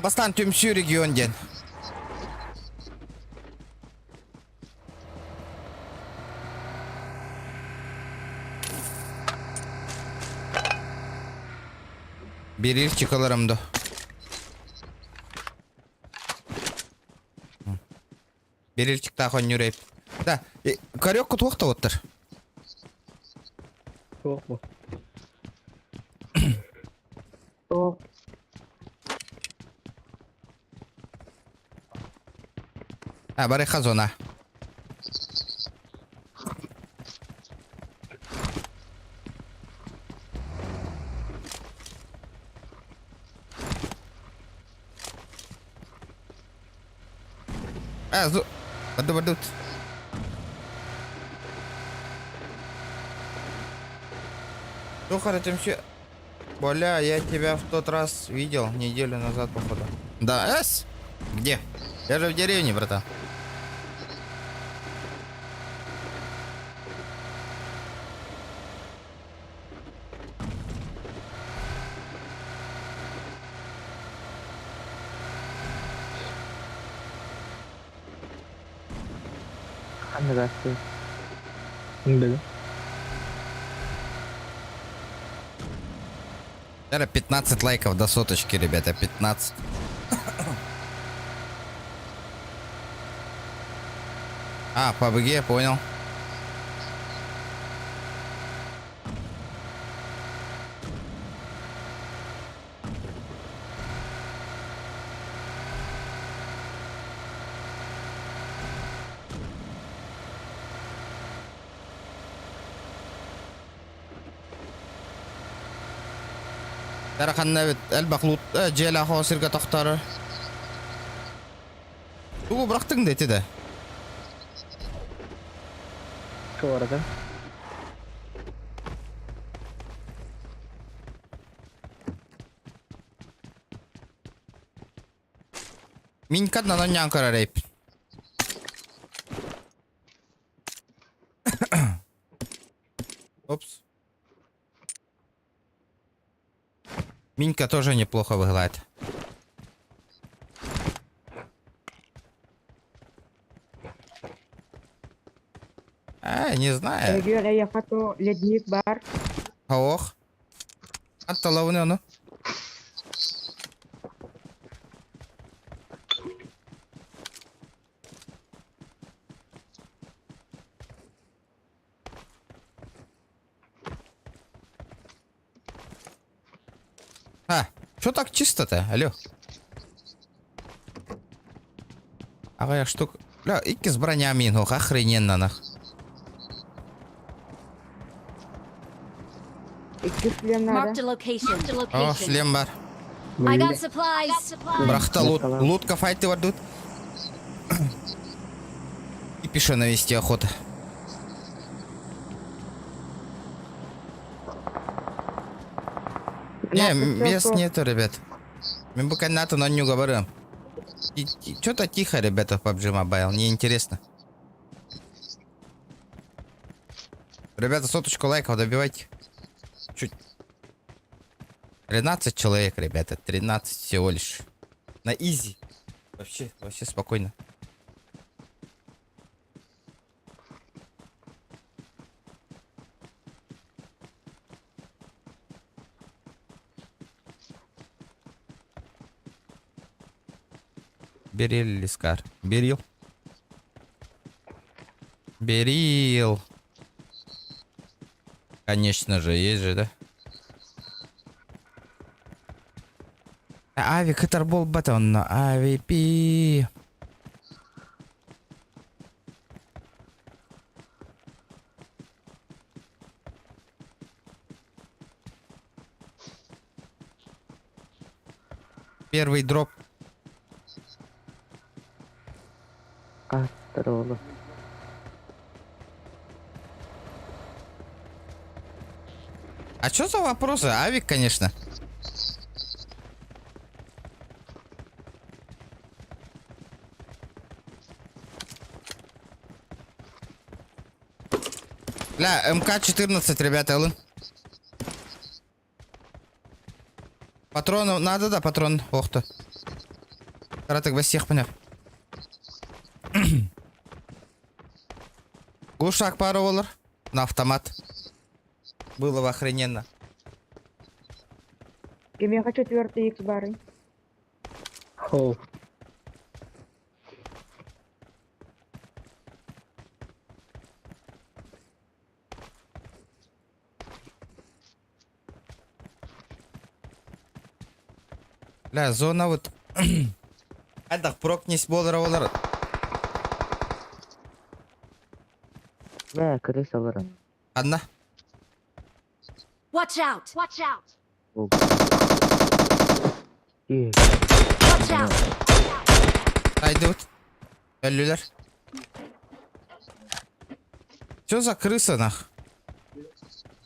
Бастан төмсүү регион ден. Берир чикаларымды. Берилчик тахон юрейп. Да, корёкку тоқта отыр. Жоқ бұл. Барайха зона. Баду. Слушай, Тимчи, Боля, я тебя в тот раз видел неделю назад, походу. Да, Где? Я же в деревне, братан. Здравствуй. Білі. Наверное, 15 лайков до соточки, ребята, 15. По БГ, понял. Тараханна бит әлбақлут жел ахосырға тоқтары. Туғы бұрақтың деті де. Що арада? Min kadna non ancora rape. Опс. Минька тоже неплохо выглядит. Не знаю. Ледник бар. Ох. Атталауны onu. Что так чисто-то? Алло. Ага, я штук... Бля, икки с бронями, охрененно, нах. Marked a location. О, шлем бар. I got supplies. Брахта лутка файты вадут. И пишу навести охота. Не, мест нету, ребят. Мы бы канату, но не говорим. Что-то тихо, ребята, в PUBG Mobile. Неинтересно. Ребята, соточку лайков добивайте. Чуть. 13 человек, ребята. 13 всего лишь. На изи. Вообще спокойно. Берил Лискар. Берил. Берил. Конечно же, есть же, да? Авик, это был батон на AVP. Первый дроп. Астролу. А что за вопросы? Авик, конечно. Бля, МК-14, ребята, Эллен. Патроны, надо, да, патрон. Ох ты. Каратек без всех, понял. Глушак пару воллар. На автомат. Было бы охрененно. Я хочу 4 X бары. Хоу. Ля, зона вот. Айдақ прокнес болар. Бә, крыса бар. Одна. Watch out! Watch out! Ие. Watch out! Haydi вот. Ölüler. Что за крыса, нах?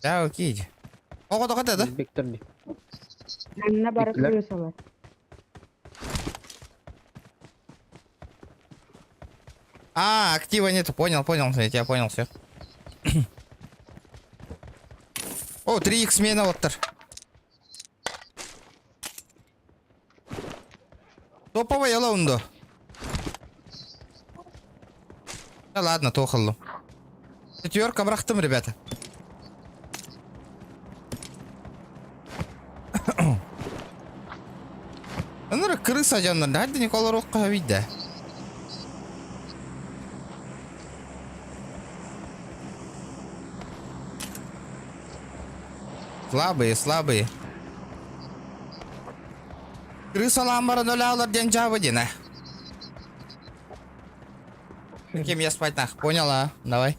Да, окей. Ого, да, да. Бектор ди. Yanına bara Bittiler. kırıyorsalar. А, актива нету, понял, я тебя понял, все. О, 3х смена оттыр. Топовый ялаундо. Да ладно, тохаллу. Четверка брахтым, ребята. Ну, крыса жанна, да, Никола Рокко видя. Слабые. Крыса ламбара доляла день джава дина. Кем я спать нах, поняла? Давай.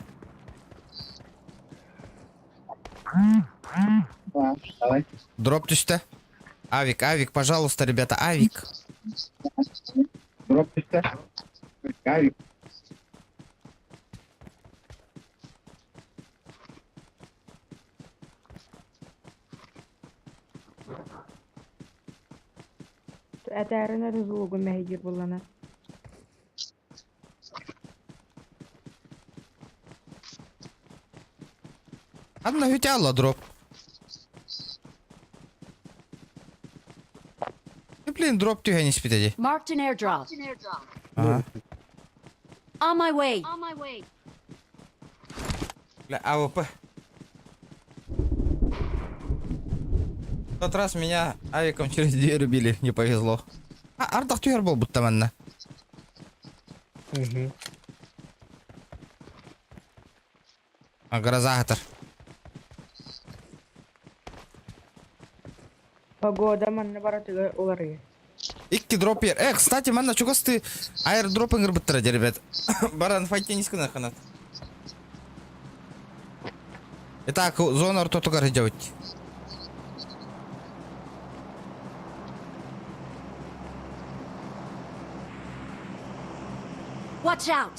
Давай. Дроп düştü. Авик, пожалуйста, ребята, авик. Дроп düştü. Авик. Әтәріне рызуғы мәйгір болана. Одна хютяла дроп. И, блин, дроп тюга не спит эти. Marked an airdrop. Ага. On my way. Бля, АВП. В тот раз меня авиком через дверь убили, не повезло. А, ардах тюгер был будто манна. А, грозагатор. Погода манна bara тыгы оларыгы. Икки дроп ер. Кстати, манна чугасты аирдропингер быттыради, ребят. Баран файте не скына ханат. Итак, зона ортотугар делать. Watch out!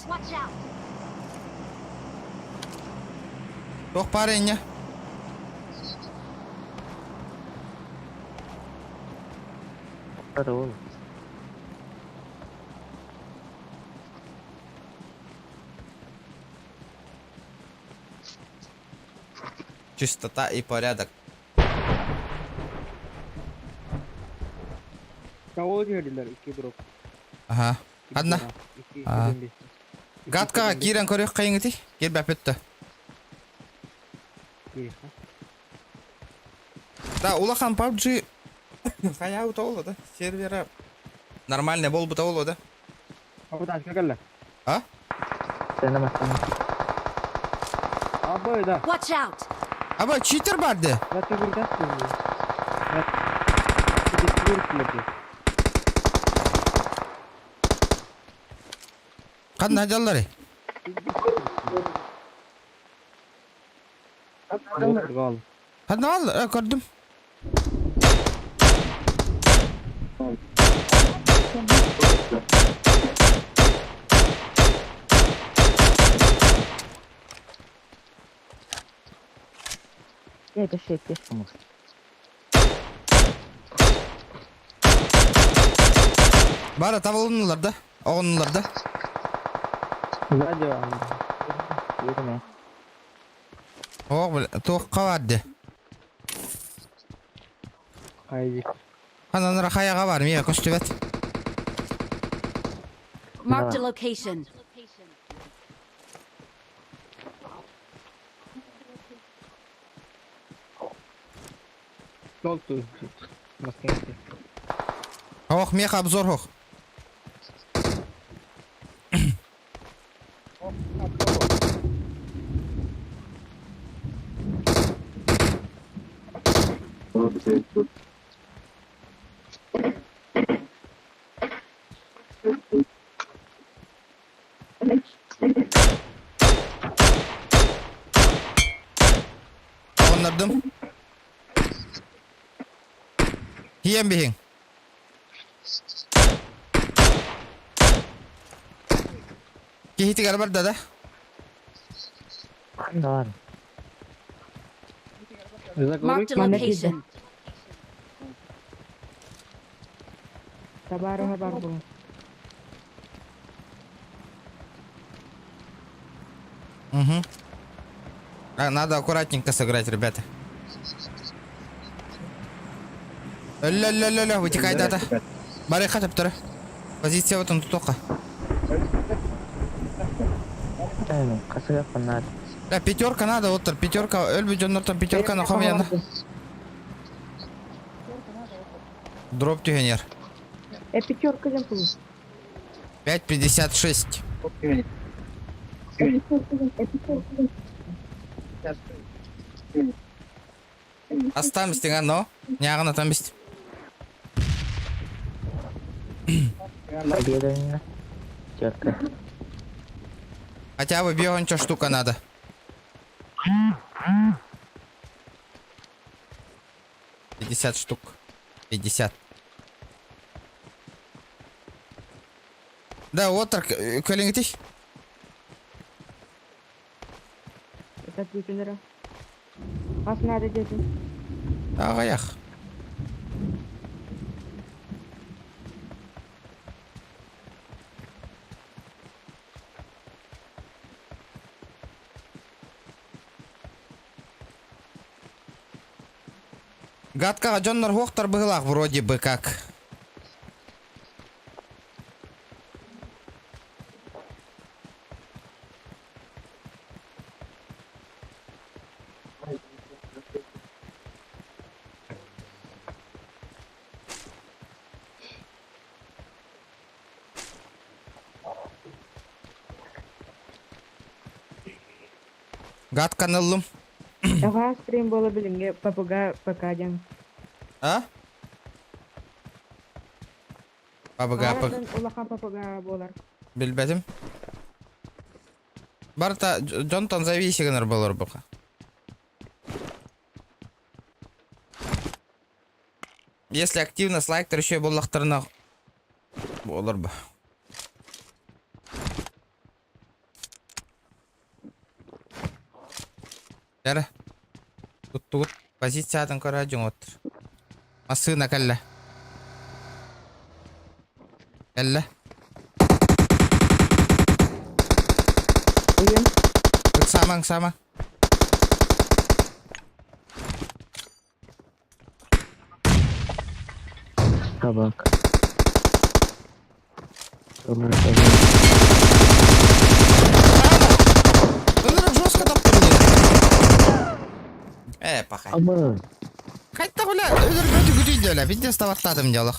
Тох парень. Бар ол. Чистота и порядок. Кого жерлер 2 дроп. Ага. Одна. А. Гатка кирен көрөк кайыңыты. Кел бәпетті. Да, улахан PUBG хаяу толы да. Сервера нормальный бол бұта олы да. Абы ташка кәлі. А? Сені мақтан. Абы да. Watch out! Аба, читер барды. Бәтті көрді. Бәтті. Қадын ажаллары. Гал. Қадын ал, көрдім. Еді шекеш қымыз. Бара табылынылар да. Оғынылар да. Сзади. Еріме. Оқ біл, тоққа барды. Қайди. Қананыра қаяға бар, меға көшті бәт. Marked a location. Жол тут. Маскенки. Оқ, меға обзор оқ. onlardım. Hiyen bihin. Kihiti galiba da. Ne var? Rıza Marked a Mana location. Tabaroha бар булun. Угу. Надо аккуратненько сыграть, ребята. Ля-ля-ля-ля, вытекай дата. Барай хатып тұр. Позиция вот он тут тоқа. Aynen. Kasa yapanlar. Да, пятерка надо, отыр. Пятерка, өлбі жоннортан пятерка нақам яна. Дроп тюгенер. Пятерка дем пулу. 5.56. Астамыз деген, но? Няғын атамыз. Победа именно. Четко. Хотя бы бегонча штука надо. $50 штук. 50. Да, отыр, көлеңітеш. Это тикенера. Вас надо дети. Ағаяқ. Гадкаға жоннар хоқтар бұғылақ, вроде бы как. Гадканы ұлым. Ага, стрим было билинге папуга покадем. А? Бабыға пық. Улахан папуга болар. Білбәдім. Барта, жонтан зависигінер болар бұға. Если активно с лайктер еще боллақтарына болар ба. Дәрі. Тұт. Позициядан көре жың отыр. Масына кәлі. Кәлі. Өт самаң. Табак. Öldürüm жестко таптырын. Пахай. Ama. Қайтта бұла, öldürüm өті күтейді өлі. Бінде ставаттадым делық.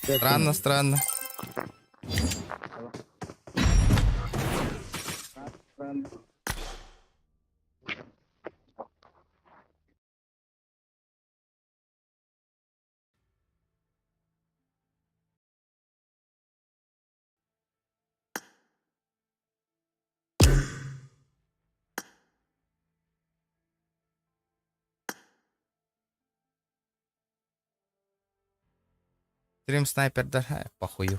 Странно. Стрим снайпердер, похую.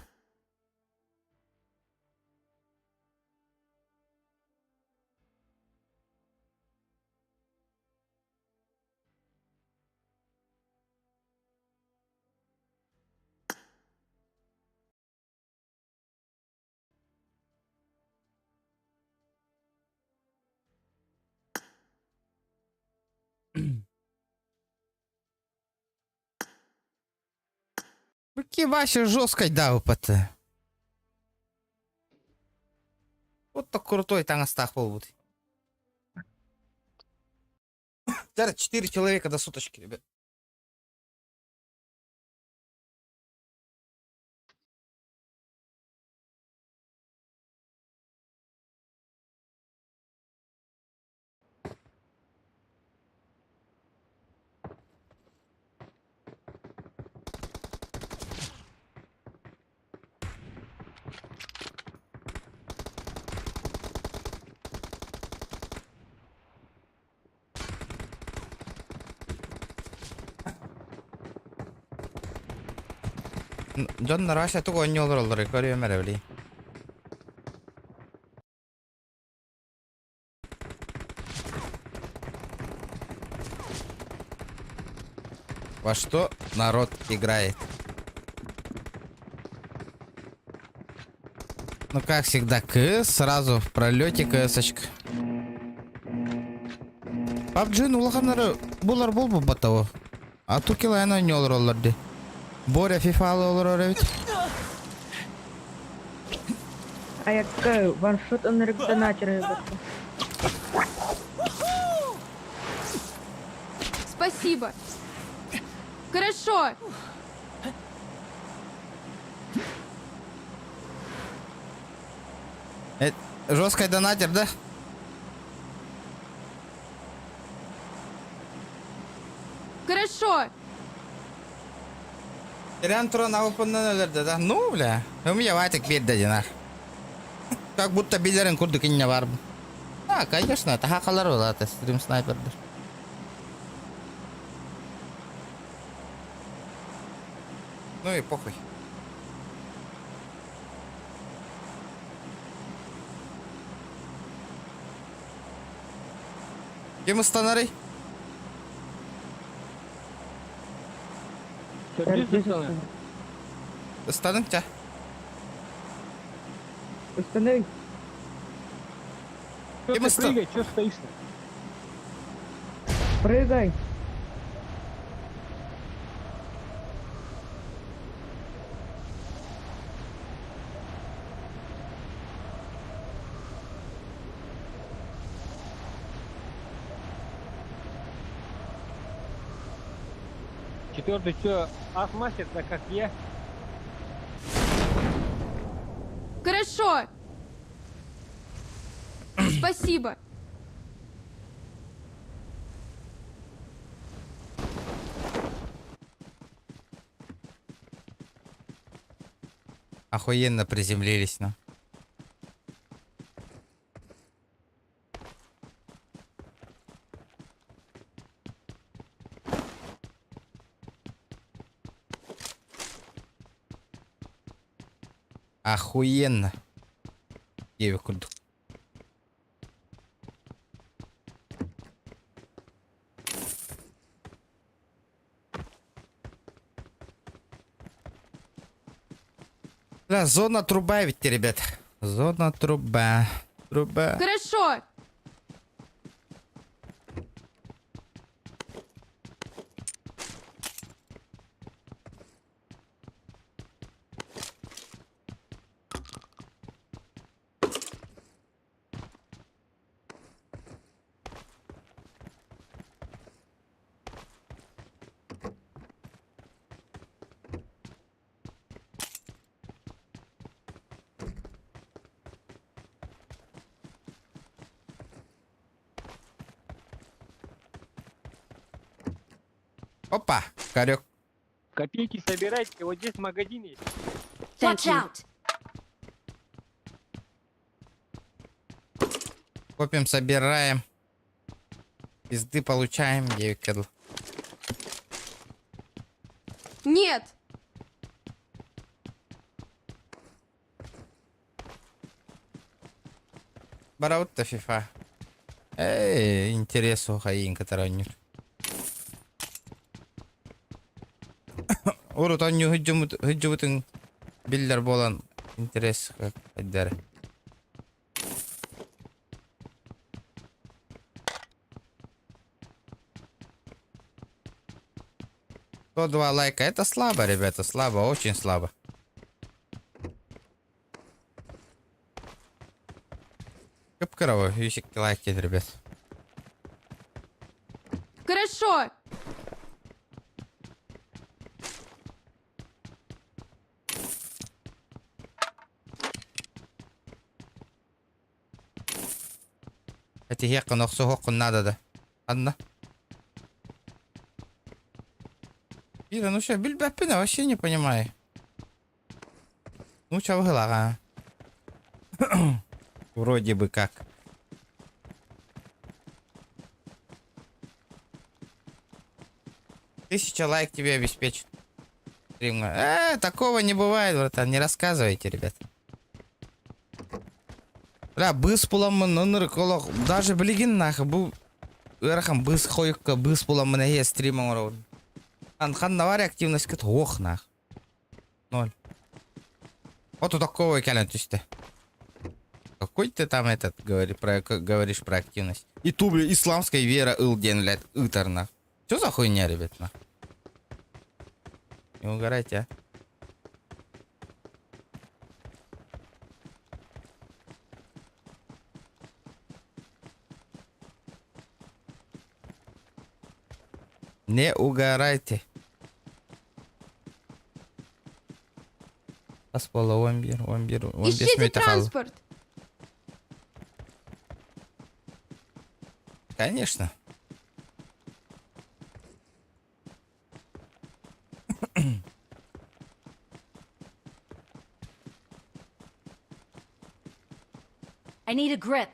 Быки ваши жесткой да опыты. Вот так крутой тангастах был. 4 человека до суточки, ребят. John Russia tuh konyol roller record ya mereka beli. Во что народ играет? Ну как всегда, КС сразу в пролете КСочка. PUBG улаханары булар болбу батау. А ту килайна ойнол ролларды. Боря FIFA алыр бит. Аякка ваншот энергия начали. Спасибо. Хорошо. Жесткий донатер, да? Хорошо. Иран Туран авыпыннан өлерді, да? Ну, бля. Я вайтик берді, динар. Как будто билерин курдук инне бар. А, конечно, это хакалар болады, стрим снайпердер. Ну и похуй. Кем станарый? Станың тебя? Установи. Чё ты прыгай, чё стоишь-то? Прыгай. Четвертый чё, ас-мастер, так как я? Хорошо. Спасибо. Охуенно приземлились, ну. Охуенно. Девик курдук. Да, зона труба, ведь, ребят. Зона труба. Труба. Хорошо. Опа, корек. Копейки собирайте, вот здесь магазин есть. Watch out. Копим, собираем. Пизды получаем, девик кедл. Нет. Бараутта FIFA. Эй, интересу хаин катараннер. Урутан hüccümütün biller bolan интерес как айдар. То 2 лайка. Это слабо, ребята, слабо, очень слабо. Кыпкырова, юсикти лайк келді, ребят. Хорошо. Это хекка ноксу хоккун надо да. Ладно. Ира, ну что, бильбапина вообще не понимаю. Ну чё выгла, Вроде бы как. Тысяча лайк тебе обеспечит. Стрим. Такого не бывает, братан. Не рассказывайте, ребят. Бля, быс буламын, ныныр колок. Даже білген нахы. Бұл өрахам быс қойыққа быс буламын әйе стримің орау. Қанда бар активность кет. Ох, нах. 0. Вот у такого кален түсті. Какой ты там говоришь про активность? И ту, бля, исламская вера ылден, блядь, ытар, нах. Что за хуйня, ребят, нах? Не угорайте, а. Не угорайте. Аспала, вамбир. Ищите транспорт. Конечно. I need a grip.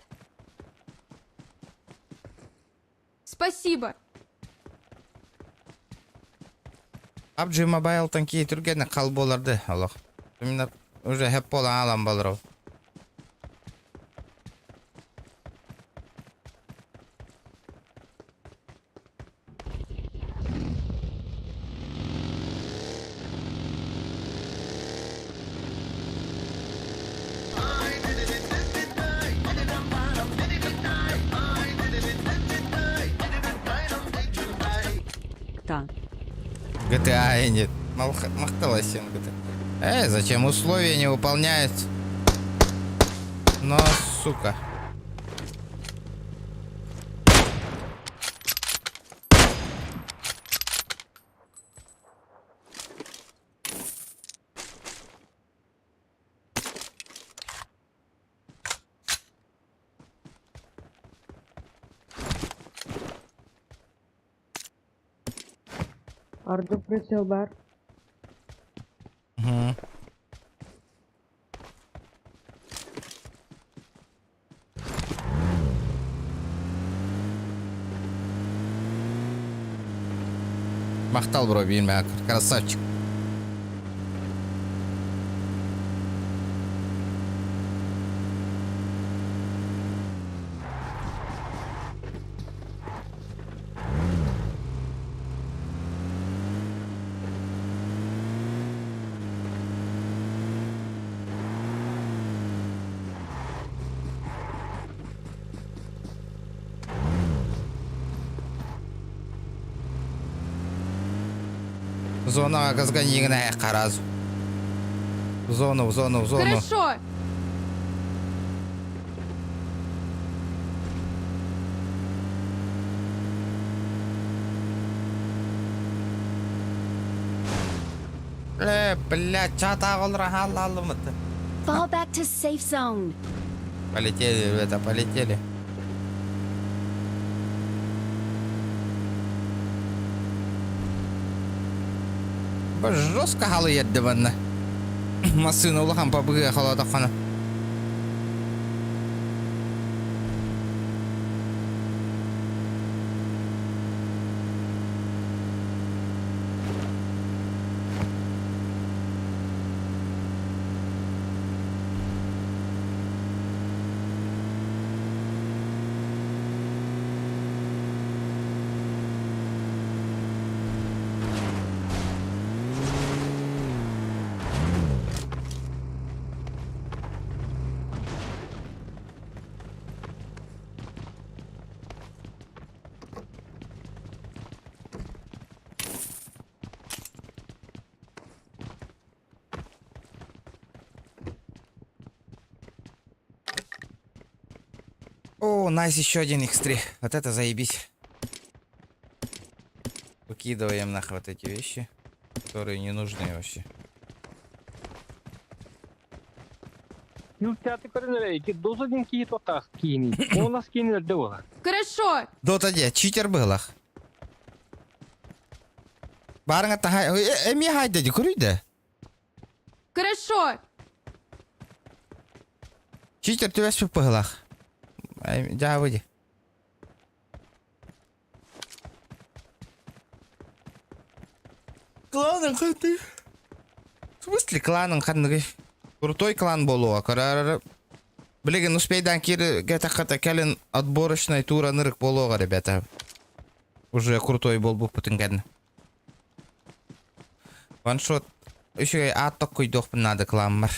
Спасибо. PUBG Mobile танки түргені қал боларды, Аллах. Мен уже хеп болан алам болырау. Та. GTA нет. Махталась всем GTA. Зачем условия не выполняют? Но, сука. Arda присел бар. Угу. Мақтал, бро, беймәк. Красавчик. Зона газганигная қаразу. В зону. Хорошо. Блядь, чата голра халалымыты. Fall back to safe zone. Полетели, ребята, полетели. Жестко халы едді бәнні. Масыны ұлыған пабыға қалады қана. О, найс, еще один X3. Вот это заебись. Выкидываем нахуй вот эти вещи, которые не нужны вообще. Ну, ты коренные, дозадин киит отас кини. У нас кини дела. Хорошо. Дота де, читер был ах. Барыңа тахай, эми хайда ди көрүйді. Хорошо. Читер төбәс был ах. Ja, выйди. Главное, как ты В смысле кланын кандыгы? Крутой клан болуга карар. Блин, успейдан кири гата кален отборочный тура нырык болуга, ребята. Уже крутой болбук бүтүнгөн. Ваншот. Еще атток койдок надо кламмар.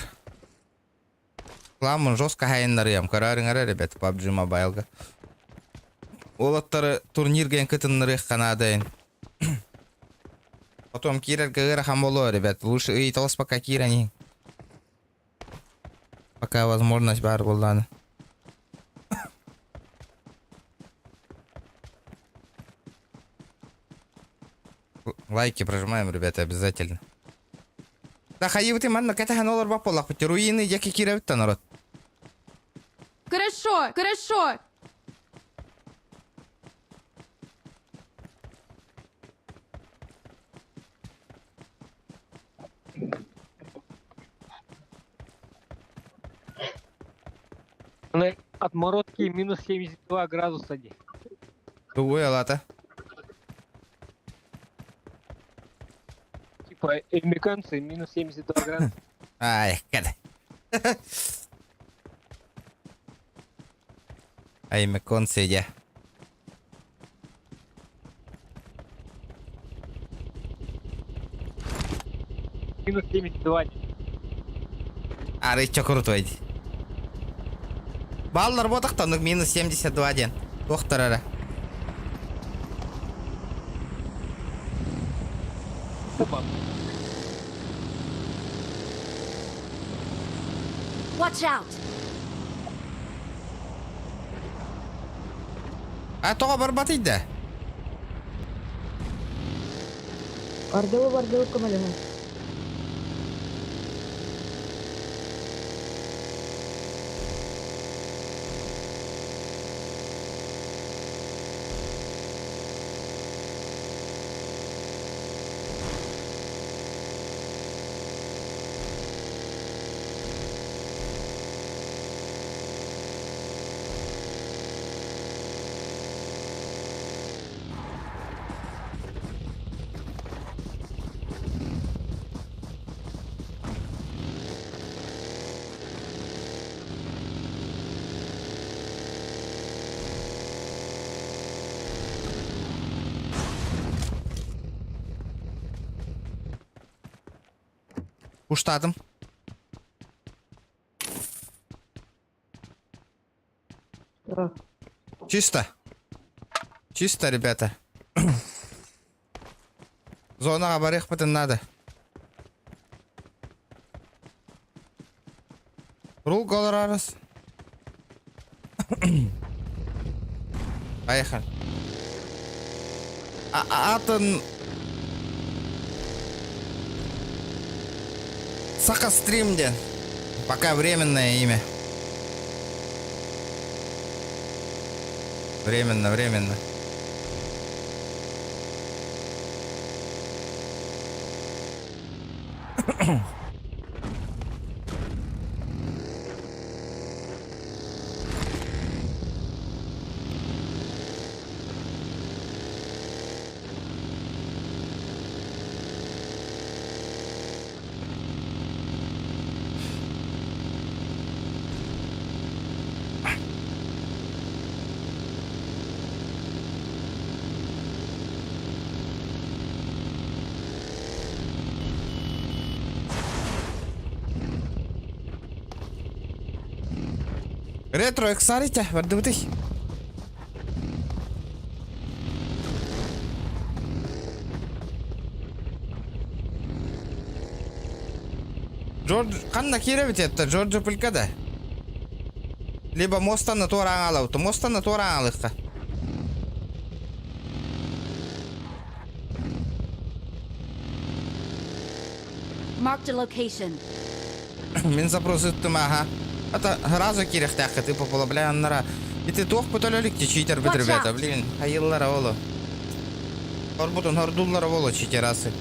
Кламмын жестко хайыннарыям. Карарыңара, ребята, PUBG Mobile-га. Олаттары турнирген кытыннырык канадайын. Потом кирер гыра хамоло, ребят. Лучше и толс пока кира не. Пока возможность бар булдан. Лайки прожимаем, ребята, обязательно. Да хаи ты манна ката ханолар баполах, хоть руины яки киревта народ. Хорошо, хорошо. Отморозки минус 72 градуса. Дуй, алата. Типа американцы минус 72 градуса. Ай, kada. Ay, me conce ya. Минус 72. Ары, чё крутой. Баллар ботақтан минус 72 ден. Тоқтарара. Watch out! А тоға бар батыйды. Бардылы көмөлөмө. Уштатым. Что? Чисто. Чисто, ребята. Зона барих потом надо. Рул голорарас. Поехали. Атын... Сака стримде. Пока временное имя. Временно. Ретро эксарите, вардыбытый. Джордж, канна киревит это, Джорджа пылькада. Либо моста на тура алау, то моста на тура алыхта. Marked a location. Мен запросы тымаха. Это разу кирехтяха, ты пополаблян нара. И ты тох потолелик ти читер бит, ребята, блин. Хайыллара оло. Орбутун хордуллара оло читерасы.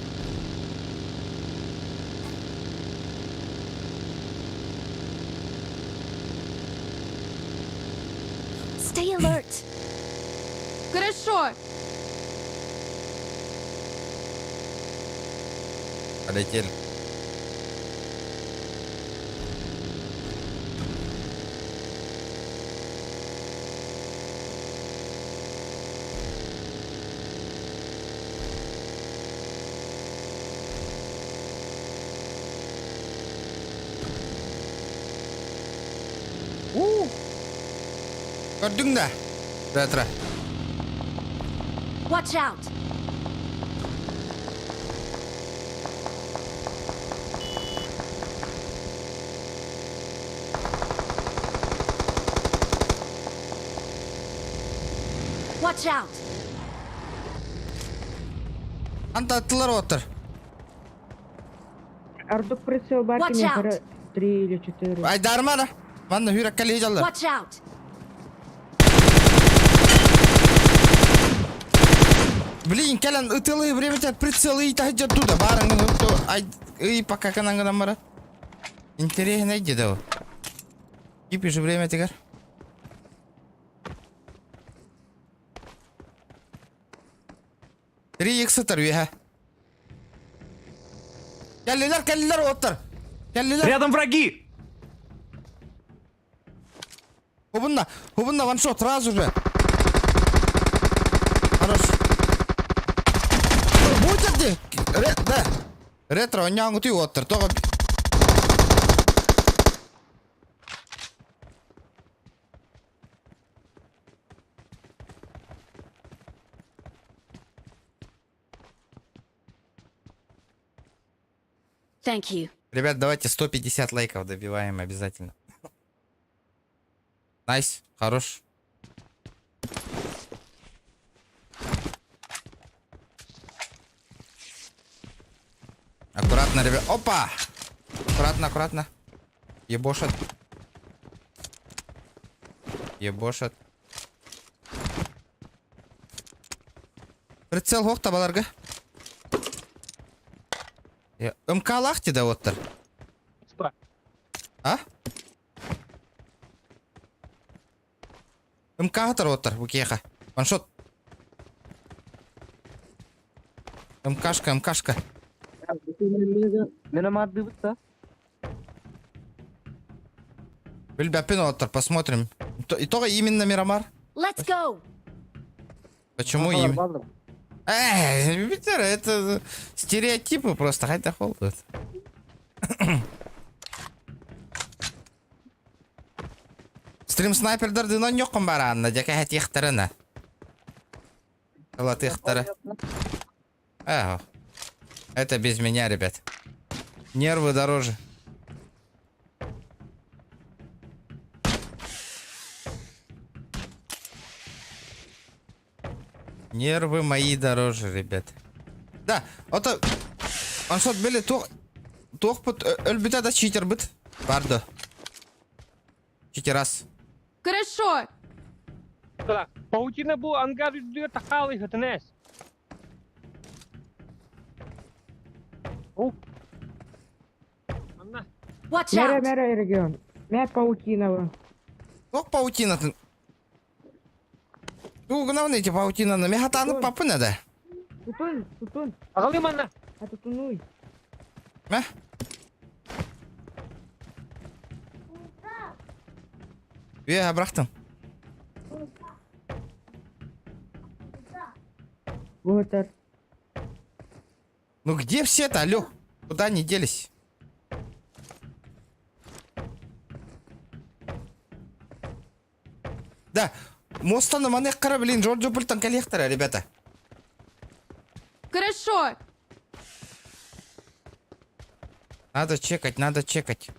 Stay alert. Хорошо. Полетели. Gördün de. Retro. Watch out! Watch out! Anta attılar otur. Ардук прицел барки Watch мне out. пора 3 или 4. Ay darmana. Bana hürek kale hiç alır. Watch out! Блин, келен ытылы время тет прицелы и тахджа туда. Барың ай и пока канангана мара. Интересно иди да. Кипи же время тигар. Три иксы тарвиха. Келлилер оттар. Келлилер. Рядом враги! Хубунна ваншот сразу же. Хорош. Будет да. Ретро, он не ты оттар. Только Thank you. Ребят, давайте 150 лайков добиваем обязательно. Найс, хорош. Аккуратно, ребят. Опа! Аккуратно. Ебошат. Прицел хоқ табаларға. МК лахти да оттар. Спа. А? МК хатар оттар, букеха. Ваншот. МКшка. Меня маддыбыться. Бельбяпин оттар, посмотрим. И только именно Мирамар. Let's go! Почему именно? Питер, это стереотипы просто, хотя холодно. Стрим снайпердерді но нёқым баранна, жака хәт ихтарына. Лат ихтара. Это без меня, ребят. Нервы дороже. Нервы мои дороже, ребят. Да, это... Он что, были тух пут... Ölбіта да читер бит. Бардо. Читерас. Хорошо! Так, паутина бұл ангар үйдіге тақалы ғытынес. Анна. Watch Мэра, out! мэра регион. Мя паутинова. Ох, паутина ты. Ну, главное, эти паутина на мехатаны папы надо. Тутун. Ағалы манна. А тутунуй. Мя? Брахтым. Вот так. Ну где все-то, алё? Куда они делись? Да, мостаны манех кара, блин, Джорджо Пультан коллектора, ребята. Хорошо! Надо чекать.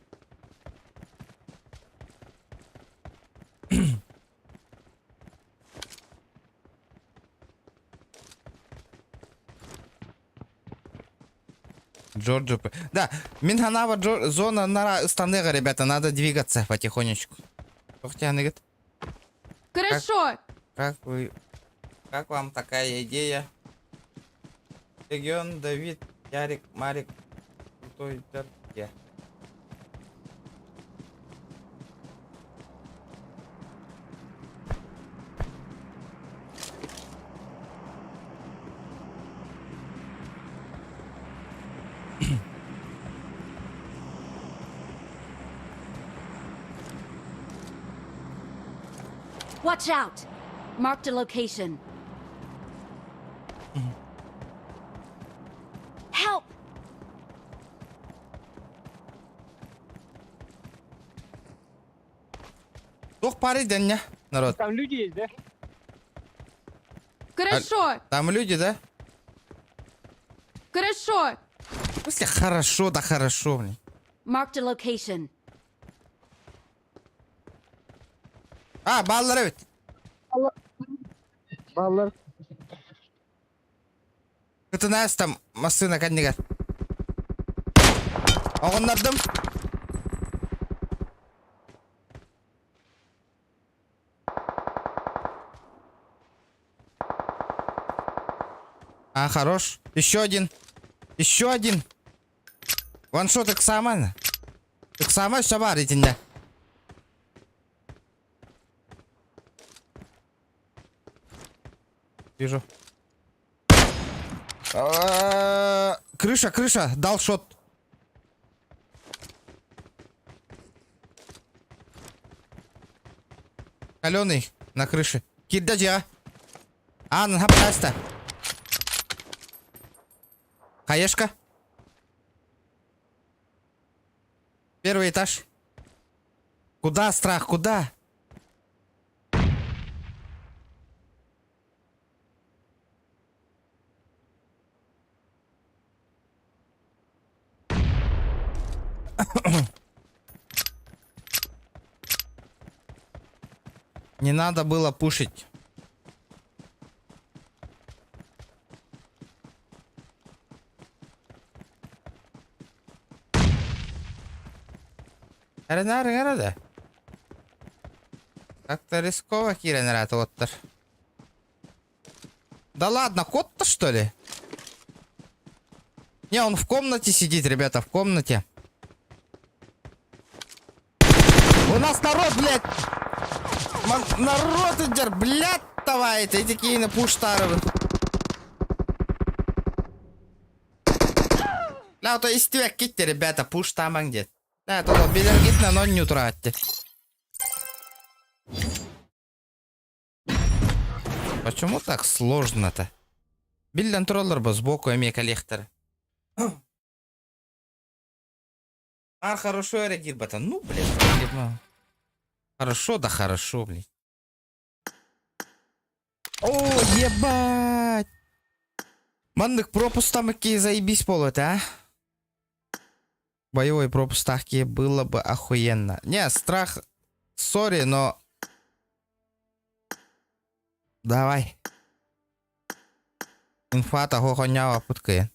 Джорджо. Да, Минханава зона на Станега, ребята, надо двигаться потихонечку. Хорошо! Как вам такая идея? Регион, Давид, Ярик, Марик, крутой я. Watch out! Marked a location. Help! Тух пари денья. народ? Там люди есть, да? Хорошо. Там люди, да? Хорошо. В смысле, хорошо, да хорошо, блин. Marked a location. Балалар evet. Балалар. Кытынайыз там машина кәдімгер. Оғындардым. Хорош. Еще один. Еще один. Ваншот так самое. Так самое что варите. Вижу. Крыша. Дал шот. Каленый на крыше. Киддаджа. Нахапаста. Хаешка. Первый этаж. Куда, страх, куда? Не надо было пушить. Рада. Как-то рисково Кира наратоваттар. Да ладно, кот-то что ли? Не, он в комнате сидит, ребята, в комнате. У нас народ, блядь! Народ идет, блядь, давай, это такие на пуштаровы. Да, то есть тебя китти, ребята, пуш там где. Да, то билер гитна, но не утратьте. Почему так сложно-то? Биллен троллер бы сбоку имея коллектор. Хорошо реагирует, батан. Ну, блядь, хорошо, да хорошо, блядь. О, ебать! Мандык пропуск там какие заебись полот, а? Боевой пропуск таки было бы охуенно. Не, страх, сори, но... Давай. Инфа того хонява путкает.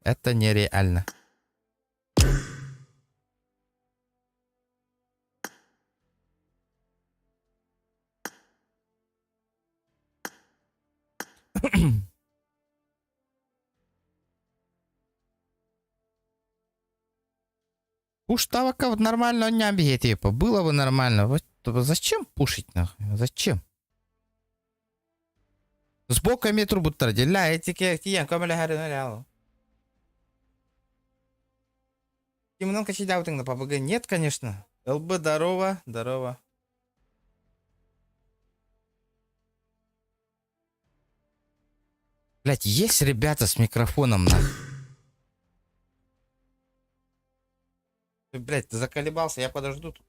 Это нереально. Пуш тавака вот нормально не бьет, типа. Было бы нормально. Вот зачем пушить нахуй? Зачем? Сбоку метру будто разделяя эти камеры харинарял. Тимонон качидал на ППГ. Нет, конечно. ЛБ, здорово, здорово. Блять, есть ребята с микрофоном нахуй. Блять, ты заколебался, я подожду тут.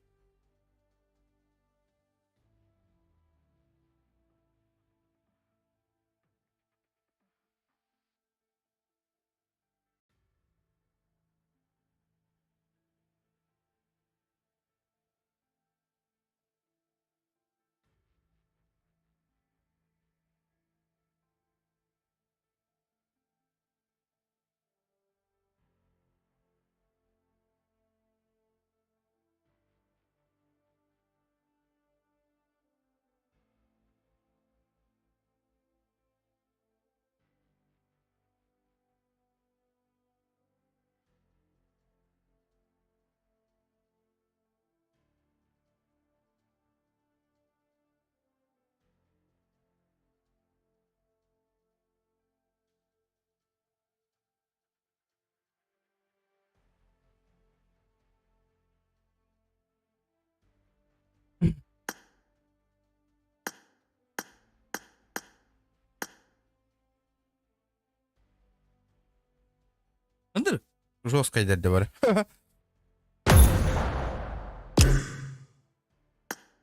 Андыр? Жесткая дядя бар.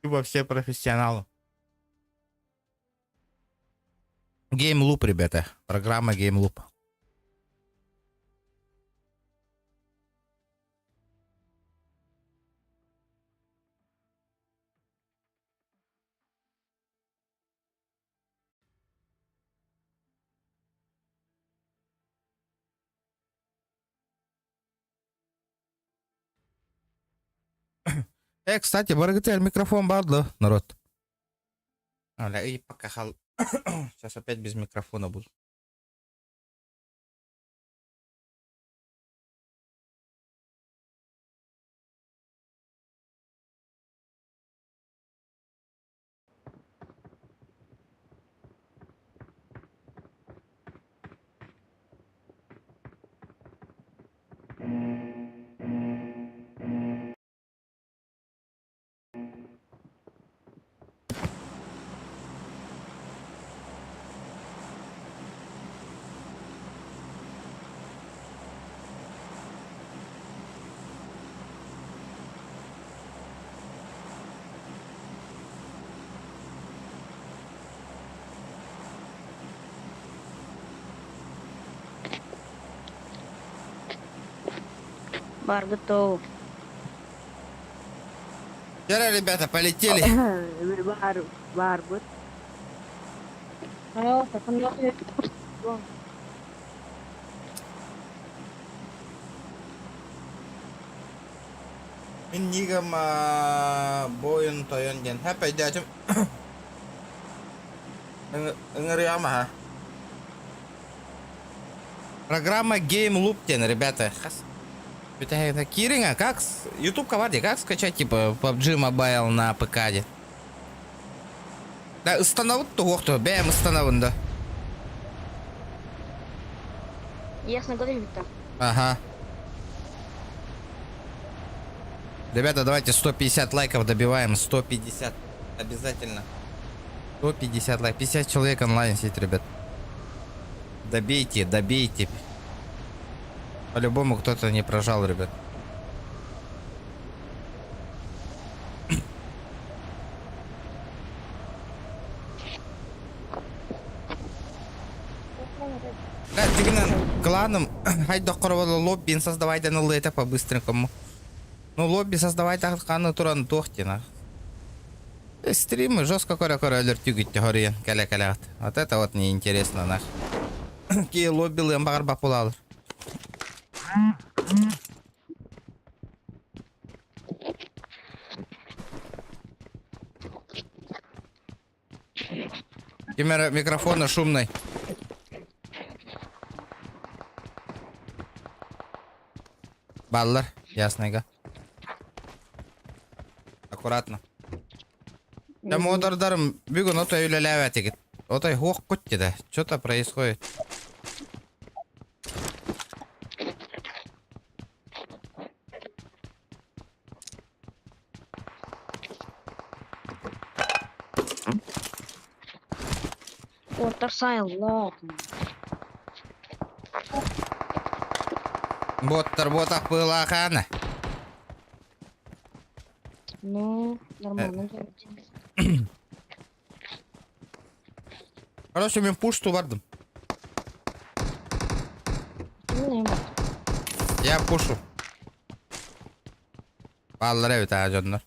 Вы вообще профессионалы. Game Loop, ребята. Программа Game Loop. Кстати, баргатель микрофон бардо, народ. Аля, и пока хал... Сейчас опять без микрофона буду. Бар готов. Вчера, ребята, полетели. Бар, вот. Min nigam boyun toyon gen. Hapa ida cem. Ngeri ama ha. Программа Game Loop, ребята. Это Киринга, как YouTube коварди, как скачать типа PUBG Mobile на ПК? Да, установить то, кто бэм установлен, да. Ясно говорю, так. Ага. Ребята, давайте 150 лайков добиваем. 150. Обязательно. 150 лайков. 50 человек онлайн сидит, ребят. Добейте, добейте. По-любому кто-то не прожал, ребят. Да, тигнан кланом. Хайда коровала лобби создавайте на лето по-быстренькому. Ну, лобби создавайте ахканы туран тохтина. Стримы жестко кора-кора алертюгите горен, каля-калят. Вот это вот неинтересно, нах. Какие лобби лэмбар бапулал. Камера микрофона шумный. Баллар, ясненько. Аккуратно. Я модердарым бегун отой үлелявя тегит. Отой хох котти да. Что-то происходит. Торсай, ладно. Боттер ботах была хана. Ну, нормально. Короче, мен пушту бардым. Я пушу. Баллар evet ajanlar.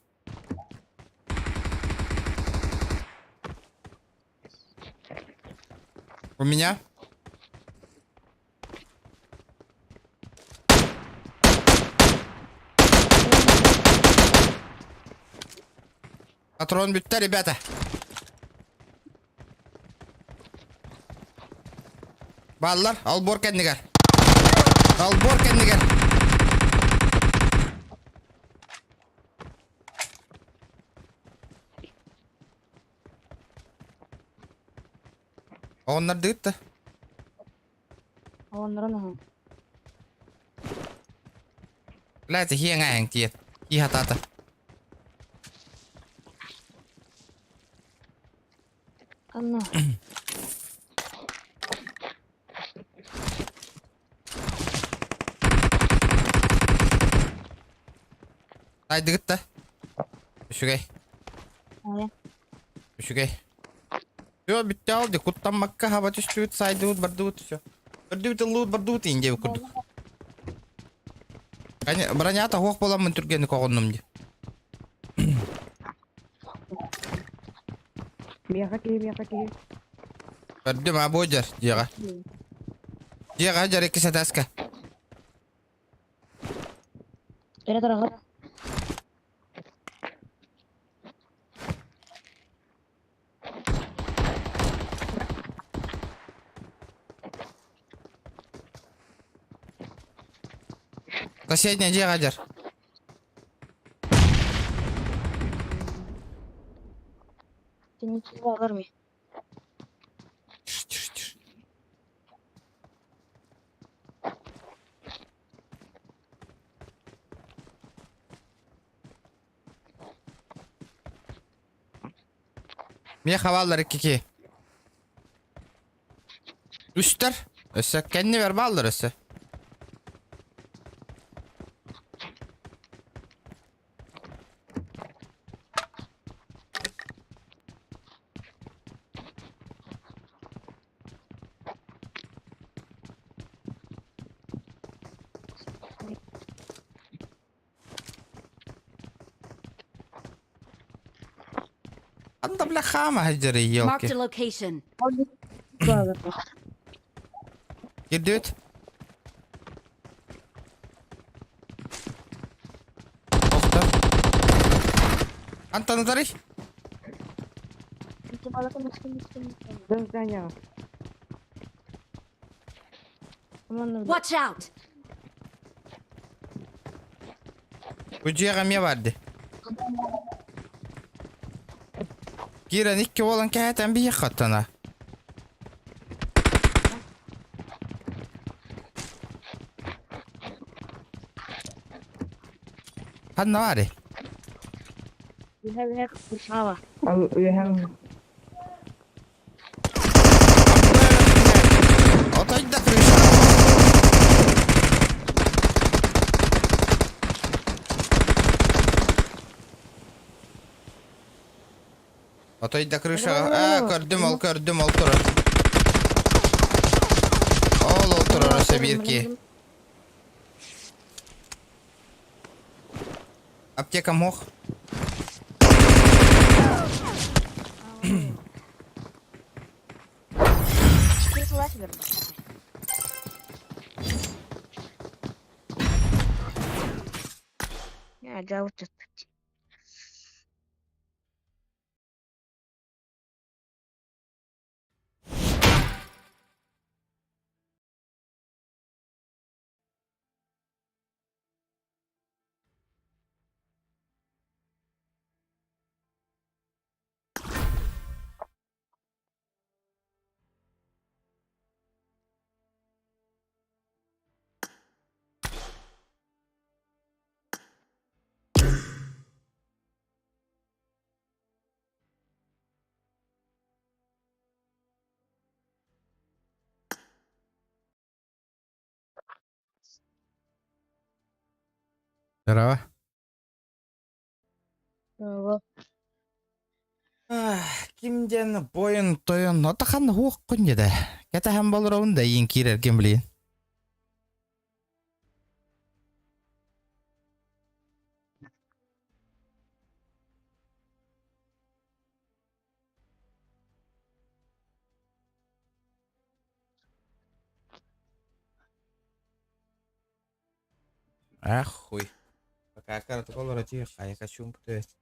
У меня? Патрон битті, ребята. Баллар, албор кәдінігер. Албор кәдінігер. Onlar дыгытты. Онрана. Ләті хиен әйін тиет. Хи хататы. Анна. Ай дыгытты. Үшігей. Şükey. Yo bitti aldı. Kuttan makka hava düştü. Saydı bardu все. Bardu loot bardu ince kurduk. Кане бронята хох боламын түргени когондум ди. Мияка. Көрдүм абожар жага. Жага жар эки сатаска. Era tragar. Соседняя жага жар. Ты ничего, Гарми. Тише. Мне хаваллар iki. Üstler. Öse kendi ver ballar öse. Anda bla khama hajri Marked yolki. a location. Girdit. Osta. Anta nazari. Ты маленький, маленький. До здания. Watch out! Bu jega me vardı. Giren iki olan keheten bir katana. Hadi ne var? You have hack Kursava. You have Otayda kırışa. Otayda kırışa. Gördüm otur. Otur orası bir ki. Аптека мох. Я да, вот это. Merhaba. Kimden boyun toyun otakan huok kunjada. Kata hem bolur onda yin kirer kim bilin. Ah, хуй. Пока карта колора тихо, а я хочу птеть.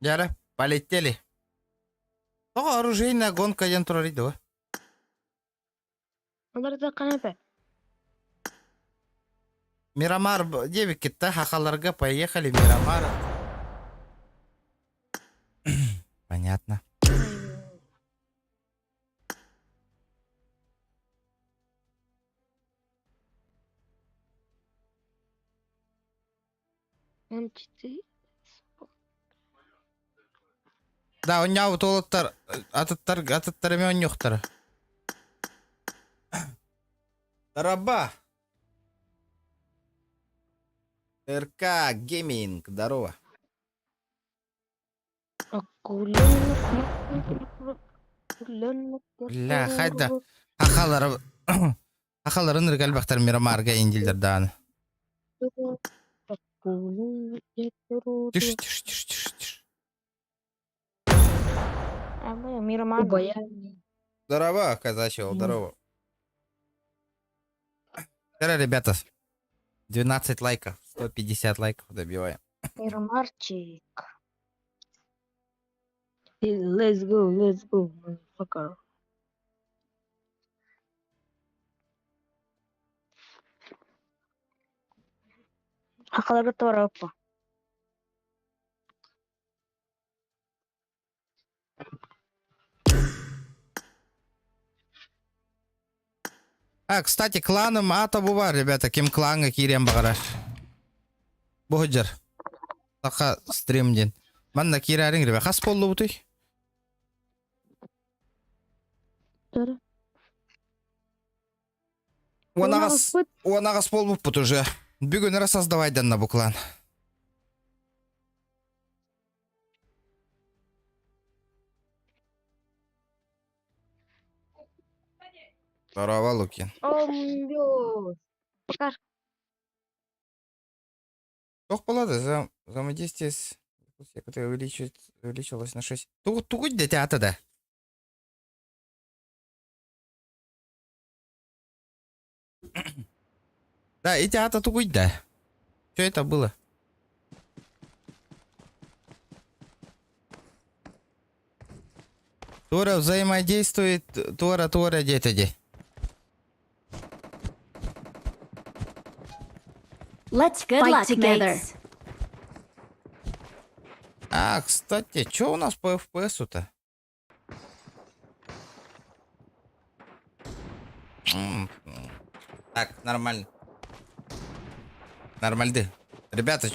Яра, полетели. О, оружейная гонка ден турар иде, ва. Оларда канапе. Мирамар девик кетті, хақаларға поехали, Мирамар. Понятно. М4. Да, он няу толыттар, аттарымен он нюхтар. Раба. РК Гейминг, здорово. Ля, хайда. Хақаларын ргал бақтар Мирамарға индилдердан. Тише, тише, тише, тише, тише. Мирамар. Здорово, казачьего, здорово. Здорово, ребята. 12 лайков, 150 лайков добиваем. Мирамарчик. Let's go, motherfucker. Хақаларға тора опа. Кстати, кланом ата бува, ребята, кем кланга кирем багараш. Бухджар. Тақа стримден. Манна кирарин, ребята, хас полу бутой. Тора. Онағас пол бұппыт уже. Бүгін создавайдан на буклан. Здорово, Лукин. Покар. Ох, полада, взаимодействие с... которое увеличилось на 6. Тугуть для театра, да? Да, и театр тугуть, да. Что это было? Тора взаимодействует, Тора, где-то. Let's fight together. Кстати, что у нас по FPS-у-то? Так, нормально. Нормально. Ребята,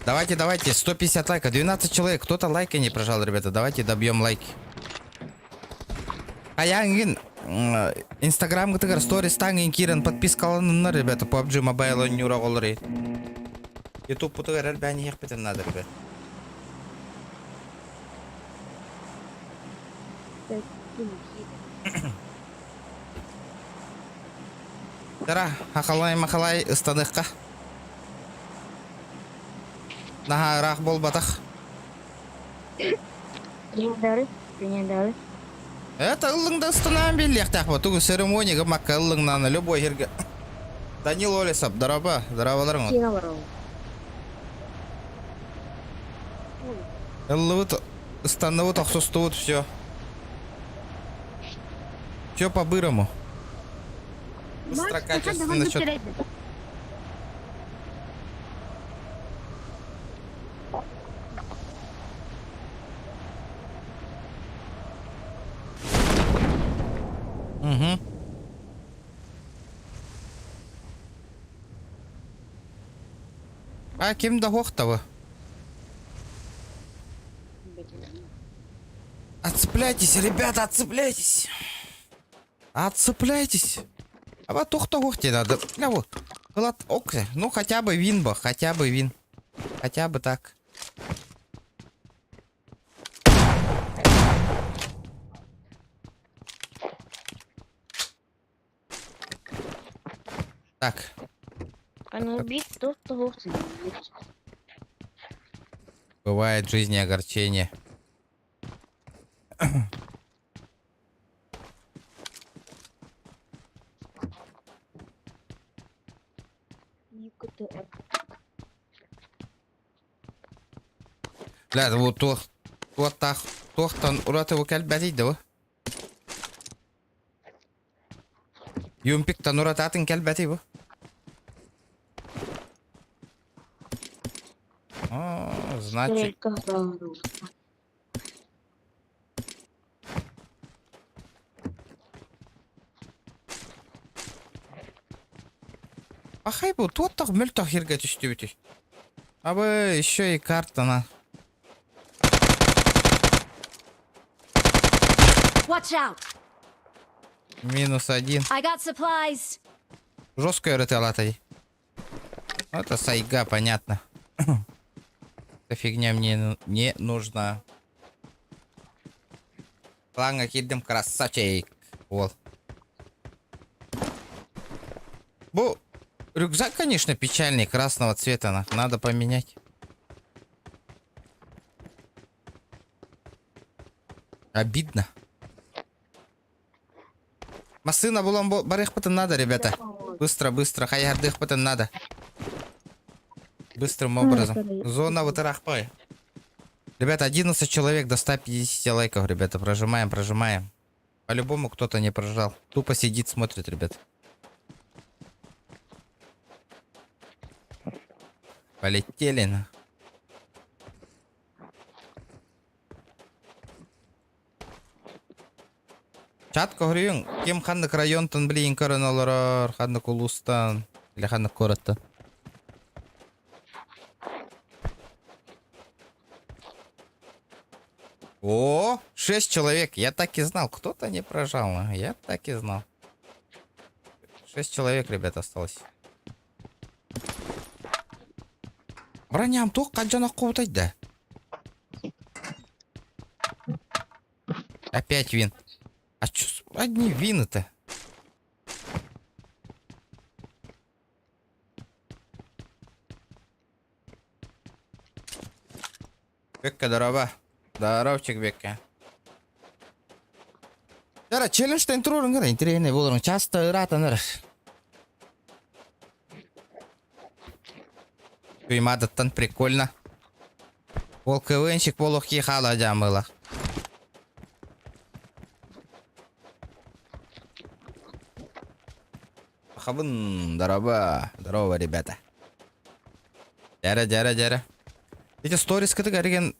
давайте, 150 лайков, 12 человек. Кто-то лайка не прожал, ребята. Давайте добьем лайки. Янгин, Инстаграм гытыгар сторис таңын кирен подпискаланына, ребята. PUBG Mobile он нюра голры. YouTube путыгар әрбәні ехпетен надо, ребят. Тара, махалай ыстадыққа. Наха рақ бол батақ. Принядары. Это ылыңда ыстынан белек тақпа. Туғы церемонияға макка ылыңнаны любой жерге. Данил Олесап, здороваларың. Кина барау. Ыллывыт, ыстанывыт, ақсустывыт, все. Все по-бырому. Быстро, качественно, счет. Угу. Кем да хоқтавы? Отцепляйтесь, ребята, отцепляйтесь. Отцепляйтесь. А вот тохта хохте надо. Окей. Ну хотя бы вин бы, хотя бы вин. Хотя бы так. Так. Бывает в жизни огорчение. Бля, вот то Туақтан ұратығы кәлбәтейді о. Юмпиктан ұрататын кәлбәтей бұ. Значит... Ахай бұл туаттақ мүлтақ ерге түсті бүті. Абы, еще и картана. Watch out! -1. I got supplies. Жестко РТ-латай. Это сайга, понятно. Эта фигня мне не нужна. Ладно, кидем красавчик. Вот. Бу, рюкзак, конечно, печальный, красного цвета. Надо поменять. Обидно. Масына булам барых потом надо, ребята. Быстро, быстро. Хаярдых потом надо. Быстрым образом. Зона вытарахпай. Ребята, 11 человек до 150 лайков, ребята. Прожимаем, прожимаем. По-любому кто-то не прожал. Тупо сидит, смотрит, ребят. Полетели на. Чатка говорю, кем ханнык районтан блин короналар, ханнык улустан или ханнык городтан. О, 6 человек. Я так и знал. Кто-то не прожал. Я так и знал. 6 человек, ребята, осталось. Броням тух канжана кубутайт да. Опять вин. А чё одни вины-то? Бекка, здорово. Здоровчик, Бекка. Дара, челлендж-то интрорын, интересный болырын. Часто ыратаныр. Туймадыттан прикольно. Ол КВНщик полухи хала жамыла. Хабын, здорово. Здорово, ребята. Жара. Эти сторис категориян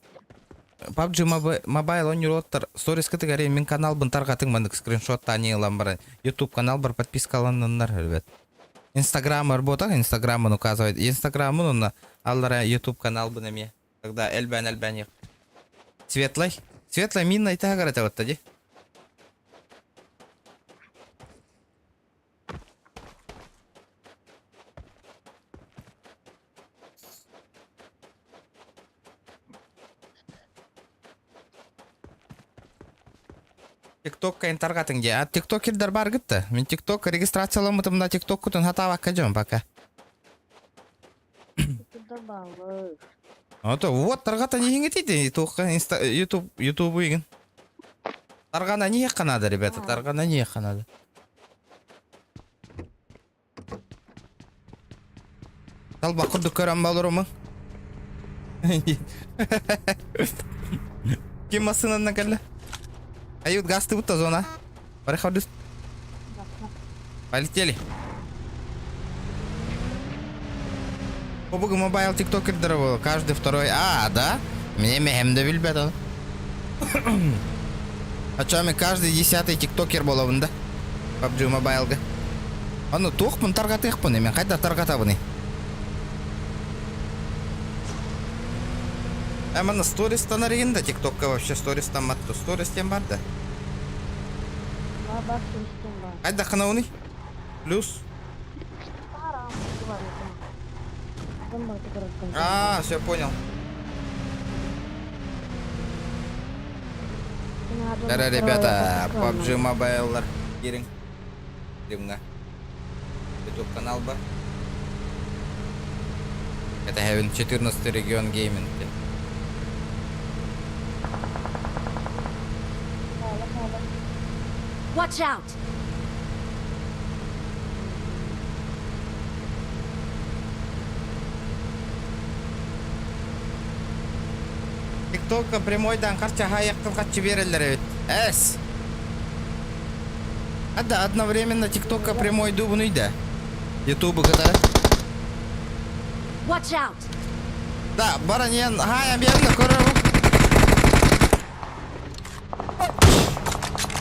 PUBG Mobile ойнырыттар. Сторис категориян мен канал бын тарғатың мандық скриншот танылам бар. YouTube канал бар, подпискаланындар, ребят. Инстаграм работа, Инстаграмын указывает. Инстаграмын он аллара YouTube канал бы на мне. Тогда эльбан. Светлый минна и так говорят вот тоді. TikTok кайын тарғатың де. А TikTokердер бар гітті. Мен TikTok регистрациялымытым на TikTok күтін хатавақ кәжем пока. Вот тарғата не еңетейді. YouTube еген. Тарғана не қанады, ребята. Тарғана не қанады. Талба құрды көрім балырымы. Кем масынанна кәлі? Ают газ ты будто зона. Проходи. Полетели. Побуга мобайл тиктокер дорого. Каждый второй. А, да? Мне мехем довел, ребята. А чё, мне каждый 10-й тиктокер был, да? PUBG мобайл га. А ну тух пун таргат их пун, мен хайда таргата буны. Мана сторис-то нарегенда тиктокка вообще сторис там матту. Сторис тем бар да? Айда ханауны. Плюс. А, все понял. Да, ребята, PUBG Mobile Гиринг. YouTube канал бар. Это Heaven 14 регион гейминг. Watch out! TikTok'a прямойдан қарча хаяқтан қатчы берелер evet. Әс. Адда одновременно TikTok'a прямойду bunu да. YouTube'u kadar. Watch out! Да, баран ен хая берді көріп.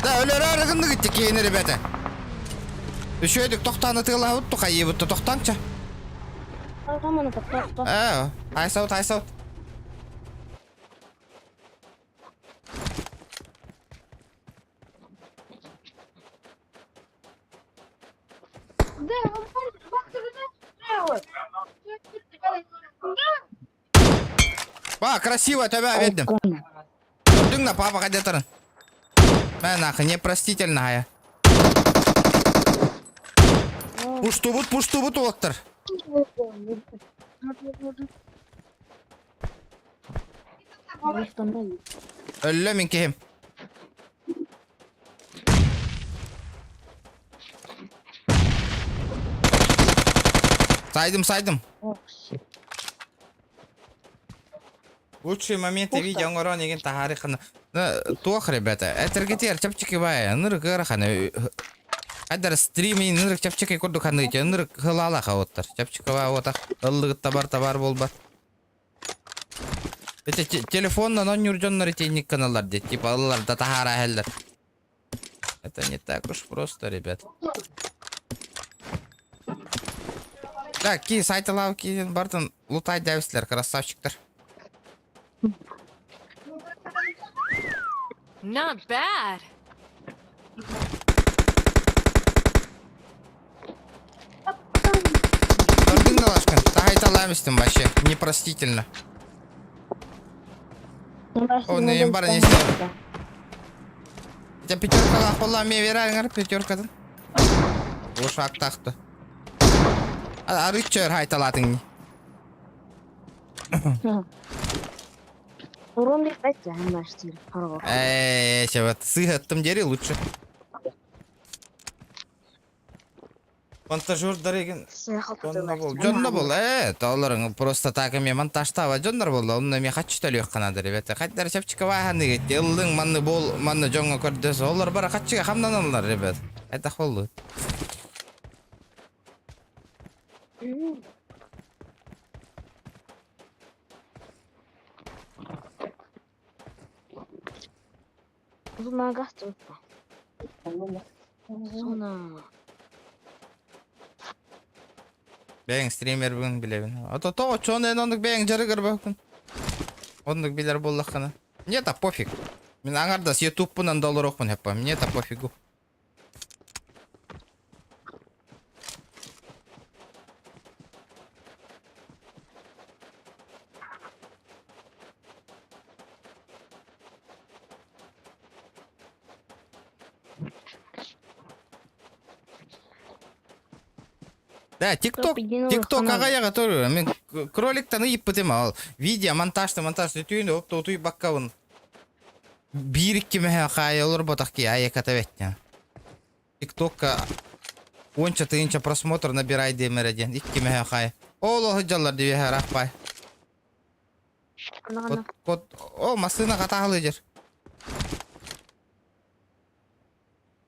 Да, өлер арығынды кетті кейіні, ребята. Үшөйдік тоқтаны тығыла ұтты, қайы бұтты тоқтанча. Tamam, tamam. Айсаут. Ба, красиво тебя видим. Көрдің на папа қайда тұрын. Мен ақы непростительно ая. Пушту-бут оттыр. Өлі мен кехем. Сайдым. Лучшие моменты видео ngoro negen тарихын. Туох, ребята. Этергетер чапчики бая. Ныр гыраханы. Адар стрими ныр чапчики курду ханыйча. Ныр хылала хавоттар. Чапчикова отак. Ыллыгыт табар болбар. Это телефонна нон юржоннары тейник каналлар дейт. Типа ыллар да тахара хеллер. Это не так уж просто, ребят. Так, ки сайтылау ки бартын лутай дәвіслер, красавчиктер. Not bad. Көрдің далашкан, тағайталамыстың башы, непростительно. Оны ең бары несіне. Þetta пятеркаға қола ме верарыңар, пятеркадан. Ошақ тақты. Арычыр айталадың. Урон деп айтты, ана штиль. Вот сыгаттым дери лучше. Монтажер еген. Жонна бол, тауларың просто так эме монтажтава жондар бол, онна ме хатчыталы өкканады, ребята. Хаттар чапчика ваханы кетти, ылдың манны бол, манны жоңго көрдөсө, олар бара хатчыга хамнаналар, ребят. Это холлу. Зуна гасты өтпа. Зуна. Бәң стример бүгін білебін. Тоғы чоны ондық бәң жарығыр бәкін. Ондық білер боллаққаны. Мне-то пофиг. Мен аңарда с YouTube бұнан доллар оқпын әппа. Мне-то пофигу. Да, TikTok ағаяға тұры. Мен кроликтаны еп бітем ал. Видео, монтажды түйінді опты баққауын. Бирікке мәхе қайы олар бұтақ ке аяқата бәттен. TikTok'ка 10-тыынча просмотр набирай демереден. Икке мәхе қайы. Ол ұхыджалар деве рақпай. О, масына қатағылы жер.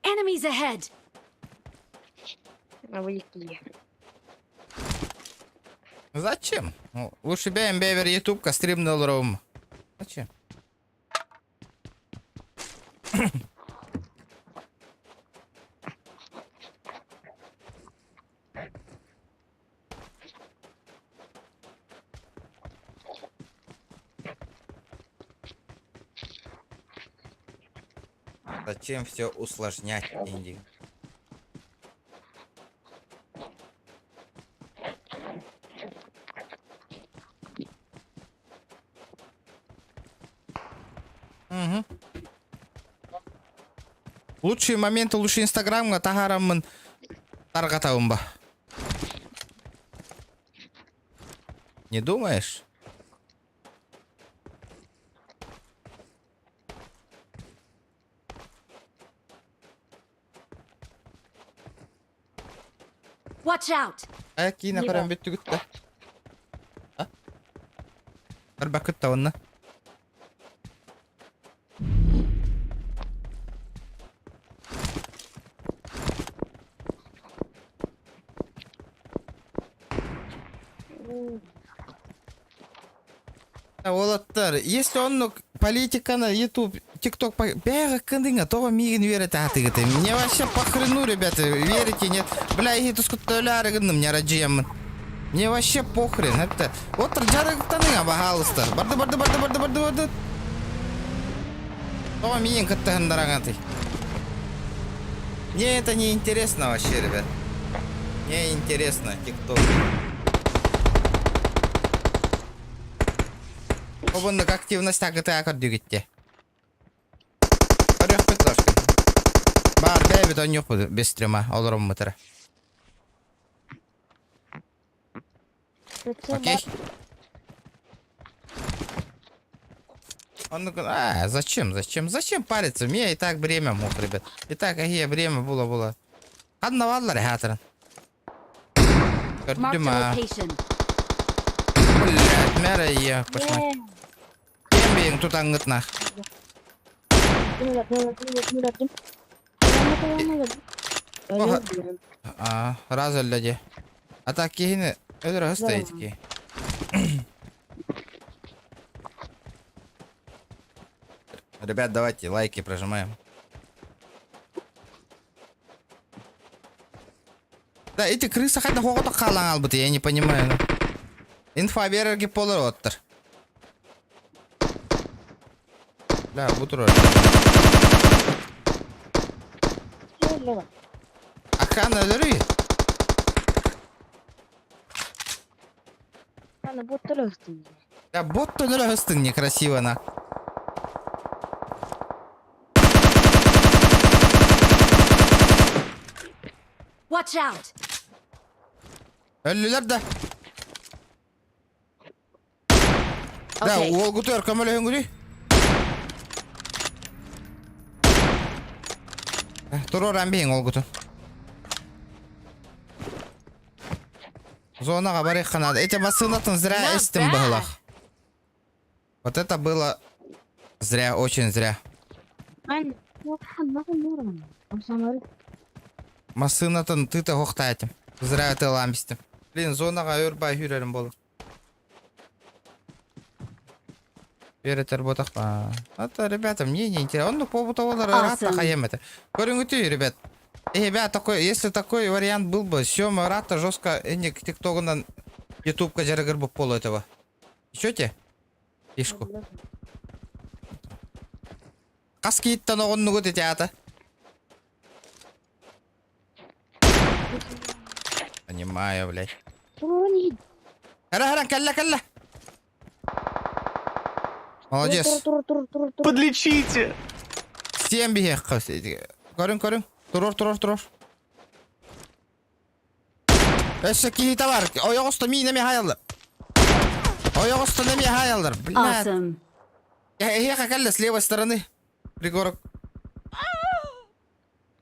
Enemies ahead. Зачем? Лучше бәйім бәйбер ютубка стримді олырауым. Зачем? Зачем все усложнять, Инди? Лучшие моменты, лучший инстаграмға тағарамын тарғатауым ба. Не думаешь? Watch out! Кейіна қарам бетті күтті. Бір бәк күтті онына. Олаттар, если он политика на YouTube, TikTok, бәрі кындыңа, тоға мигін верет атығыты. Мне вообще похрену, ребята, верите, нет? Бля, я тускуттауляры гынным, не раджиямын. Мне вообще похрен, это... Вот жарығыттаныңа, пожалуйста. Барды. Тоға мигін кыттығындаран аты. Мне это не интересно вообще, ребят. Мне интересно, TikTok. Обындық активность тағыты ақырды кетті. Көрек бет лашкын. Бар, бәйбет он жоқ бұды, без стрема, олырым мұтыры. Окей. Он зачем париться? Мне и так время мог, ребят. И так, время было. Қадына валылар, хатырын. Marked Көрдім, a location. Блядь, мәрі е, пошмай. Бейін тут аңғытна. Раз өлді. А так кейіні өлір ғыстайды кей. Ребят, давайте лайки прожимаем. Да, эти крысы хотя хоғыта қалан албыты, я не понимаю. Инфа берерге полыр оттыр. Да, бутыр оттыр. Ақан өлір үй? Ана боттар өстің. Да, бот өлір өстің некрасиво на. Watch out! Өлілер да. Да, Okay. ол күтер көмілі өңгірі. Тұрор әмбейін ол күтір. Зонаға барайық қанады. Эти басынатын зря істім бұғылақ. Вот это было зря, очень зря. Масынатын ты-то хоқтайтым. Зря это ламбистім. Блин, зонаға өрбай хүрерім болу. Веретер ботақ па. Это, ребята, мне не интересно. Он, ну, побутовалар рата хаем это. Көріңгіті, ребят. Ребят, такой, если такой вариант был бы, съема рата жестко, не к тиктогынан ютубка жарыгыр бы пол этого. Ищете? Фишку. Қаски иттан оғын нүгіт еті ата. Понимаю, блядь. Хара, калла. Молодец. Подлечите! Всем беги, Көрің. Тұрор. Өсі кейі товар. Ойық ұсты мейнеме хайалдар. Блядь. Awesome. Еха калла с левой стороны. Пригорок.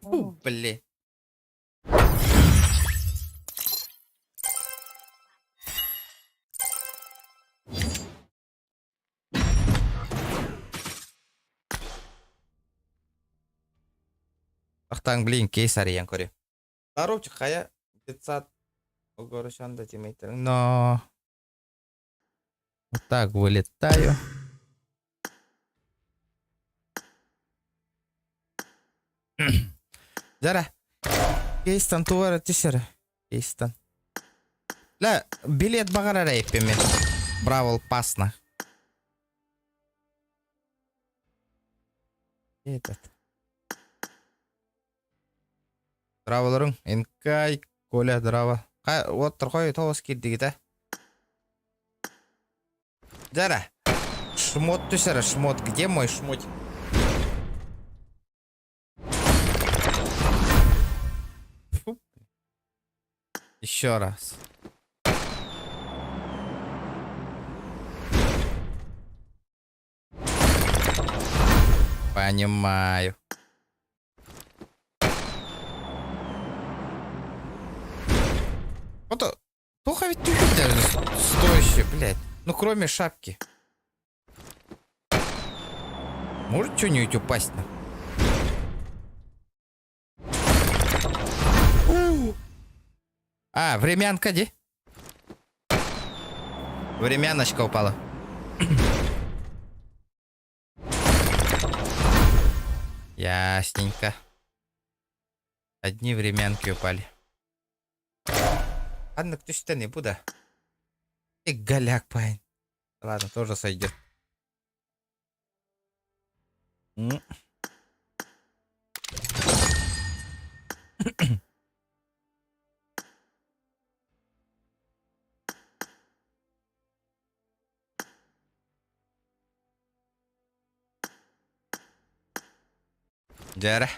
Фу, блядь. Ахтан, блин, кейсар ең көре. Здоровчик, хая 500 угорышанда тимейтерің. Но... Вот так вылетаю. Жара. Кейстан тувары тишері. Кейстан. Ля, билет бағара рейпемен. Бравл пасна. Этот. Драваларың, Энкай, Коля, драва. Вот тұрқой тоғыз керді кеті. Жара. Шмот түсірі, шмот. Где мой шмот? Фу. Еще раз. Понимаю. Вот, плохо ведь тюфель стоящий, блядь. Ну, кроме шапки. Может что-нибудь упасть на? А, времянка, где? Времяночка упала. Ясненько. Одни времянки упали. Ладно, кто-то не буду. И голяк, парень. Ладно, тоже сойдет. Жарах.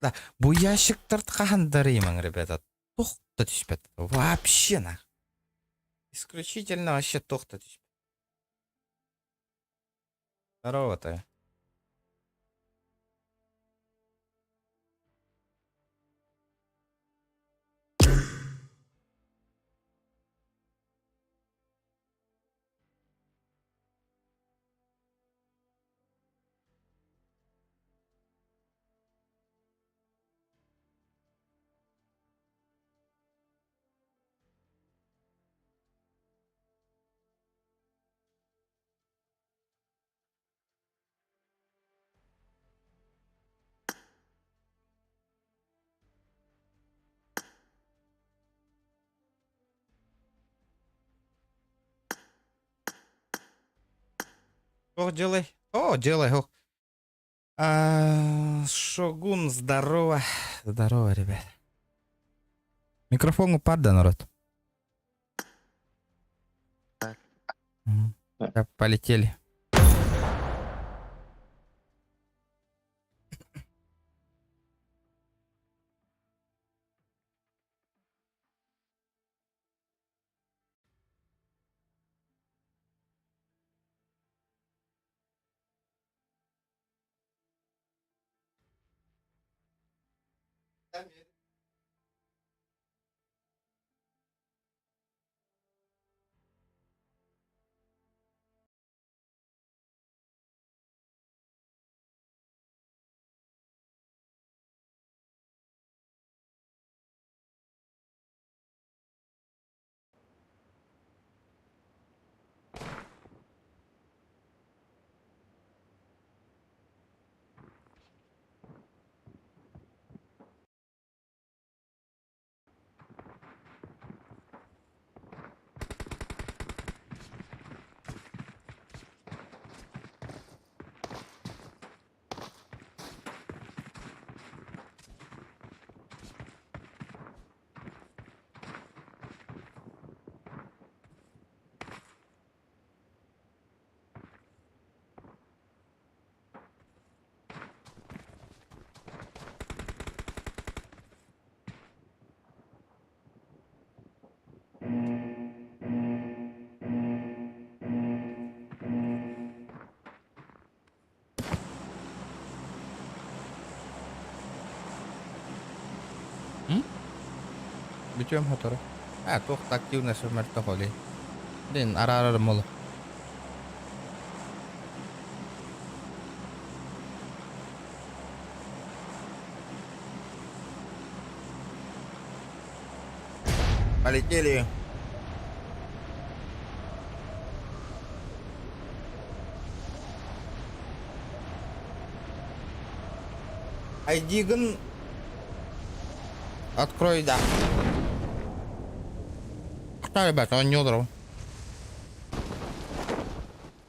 Да, bu ящиктарды қандырымың, ребята. Тоқта түспеді. Вообще на. Исключительно вообще тоқта түспеді. Здорово ты. Ох, делай. О, делай. Ох. Шогун, здорово. Здорово, ребят. Микрофон упад, да, народ? Да, полетели. Битем хатора. Тоқта активность өмірті қолай. Ден ара-ара молы. Полетели. Айдиган. Открой, да. Да, ребята, он не удрал.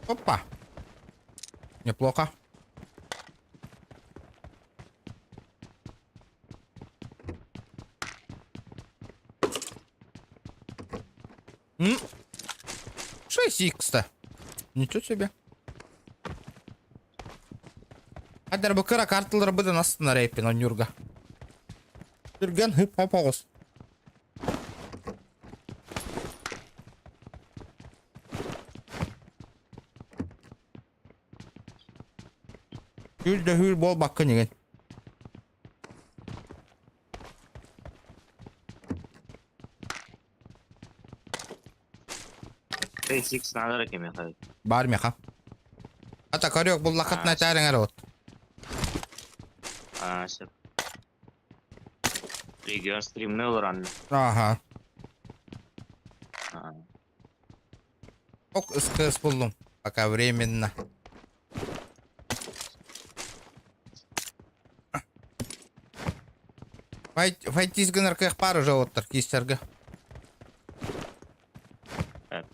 Опа. Неплохо. М? 6х-то. Ничего себе. Хадер бакыра картылар быдан астына рейпин он юрга. Жүрген хып хапагыз. Hür de hür bol bakın yiyin. Six надо кем я. Бар меха. Ата корек бұл лақытына тәрің әрі от. Sep. Region stream ne olur anne? Aha. Ha. Çok ıskız buldum. Пока временно. Файтизгінер кех пары жауыттыр кейстергі. Evet.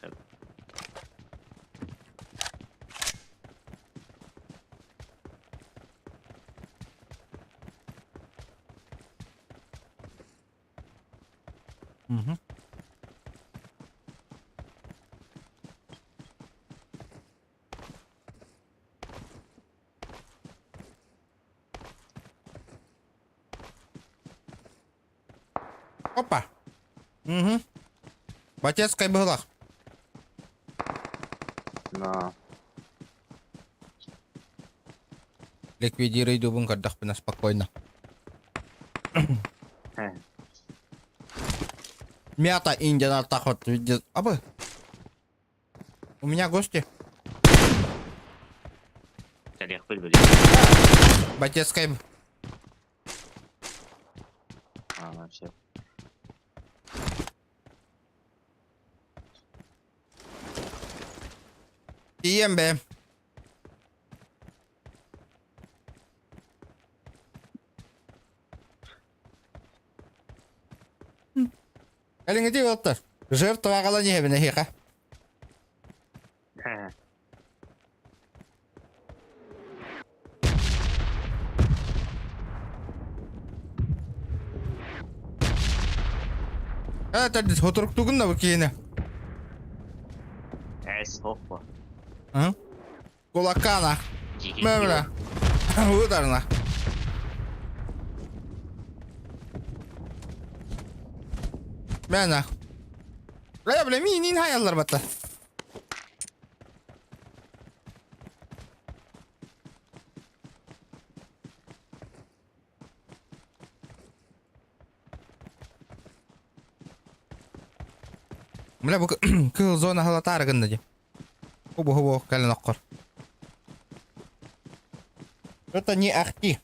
Опа. Угу. Батец кайбылах. Na. Ликвидируй дубын кардах бина спокойно. He. Мята Индия на так вот видит. Абы. У меня гости. Sen yakbel bir. Батец кайб. Ha, Sep. Ием бе. Әліңі де болыпты. Жертва қала не біне хиқа. He. Это отырып тугын да бұл кейіні. Es hoppa. Кулакана. Jigit. Мэмля. Ударна. Мәна. Бля, мин хаяллар бата. Бля, бұл кыл зона халатары гынды де. Хубу, кәлін аққыр. Это не ахти.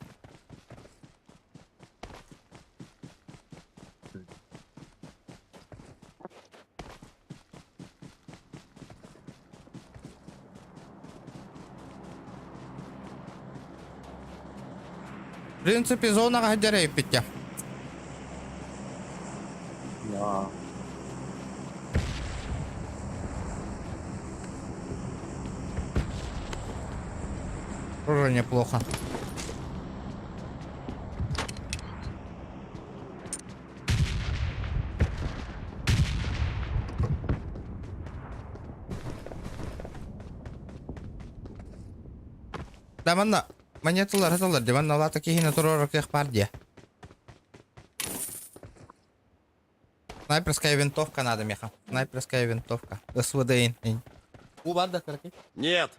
В принципе, зона гадярей пиття. Na. Тоже неплохо. Да, манна. Монеталар, де манна ла таки хина туророк их пардия. Снайперская винтовка надо, меха. Снайперская винтовка. СВД. Убада, короче. Нет.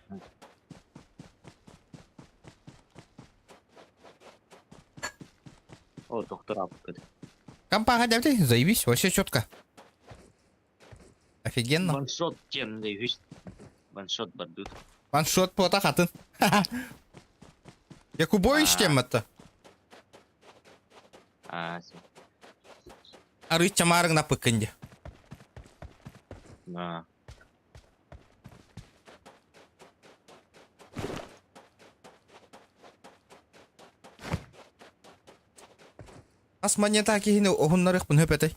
O doktor abi. Компа гадявте, заебись, вообще четко. Офигенно. Ваншот кем de hiç. Ваншот бардут. Ваншот по хатын. Якубович тем это. Ha, Sep. Арый чамарың на пыкынде. Na. Ас монета кихины огуннарых пын höpетей.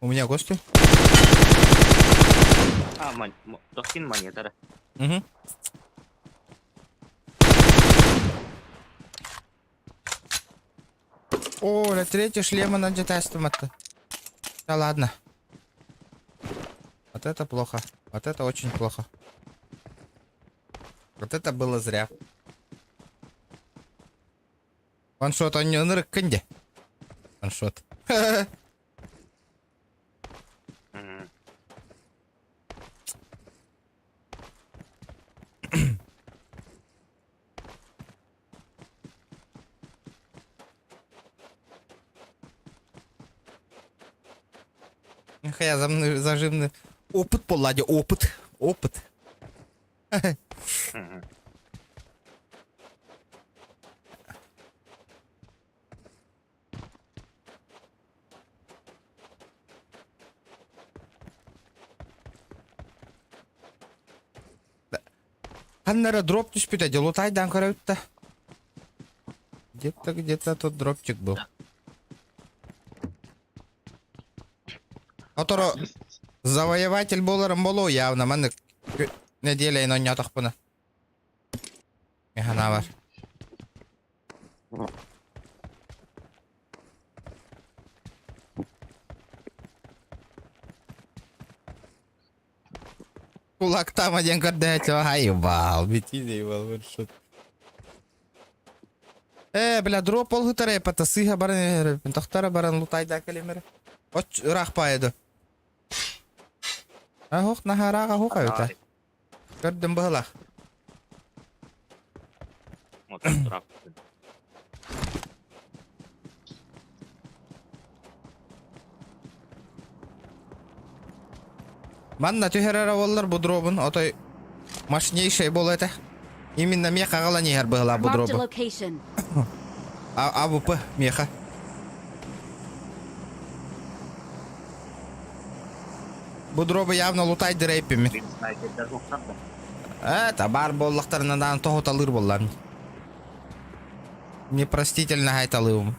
У меня гости. Ha, doktin manyetara. Угу. О, на третий шлема на детальством это. Да ладно. Вот это плохо. Вот это очень плохо. Вот это было зря. Ваншот, он не нырк кэнди. Ваншот. Hı. Я зажимный. Опыт по ладе, опыт. Опыт. Hı. Аннара дроп түспүт, эди лутайдан көрөбүт. Где-то тут дропчик был. Оторо завоеватель боларым болу явно. Маны неделейин ойнатак буну. Механа бар. Кулактам один көрдөчү. Айбал, битиде ебал выршут. Бля, дроп болу тарайпата сыйга баран, тахтара баран лутайда келемер. Оч рахпайды. Хох нахарага хох айта. Көрдүм была. Мотор турап. Манна тюхерера боллар бу дробун, отой мощнейший бол это. Именно меха гала нигер была бу Marked a дробу. location. АВП меха. Бу дробу явно лутай дирейпими. Бир снайперлер жоктарды. Это бар боллактарынан тохот алыр боллар. Непростительно айталыым.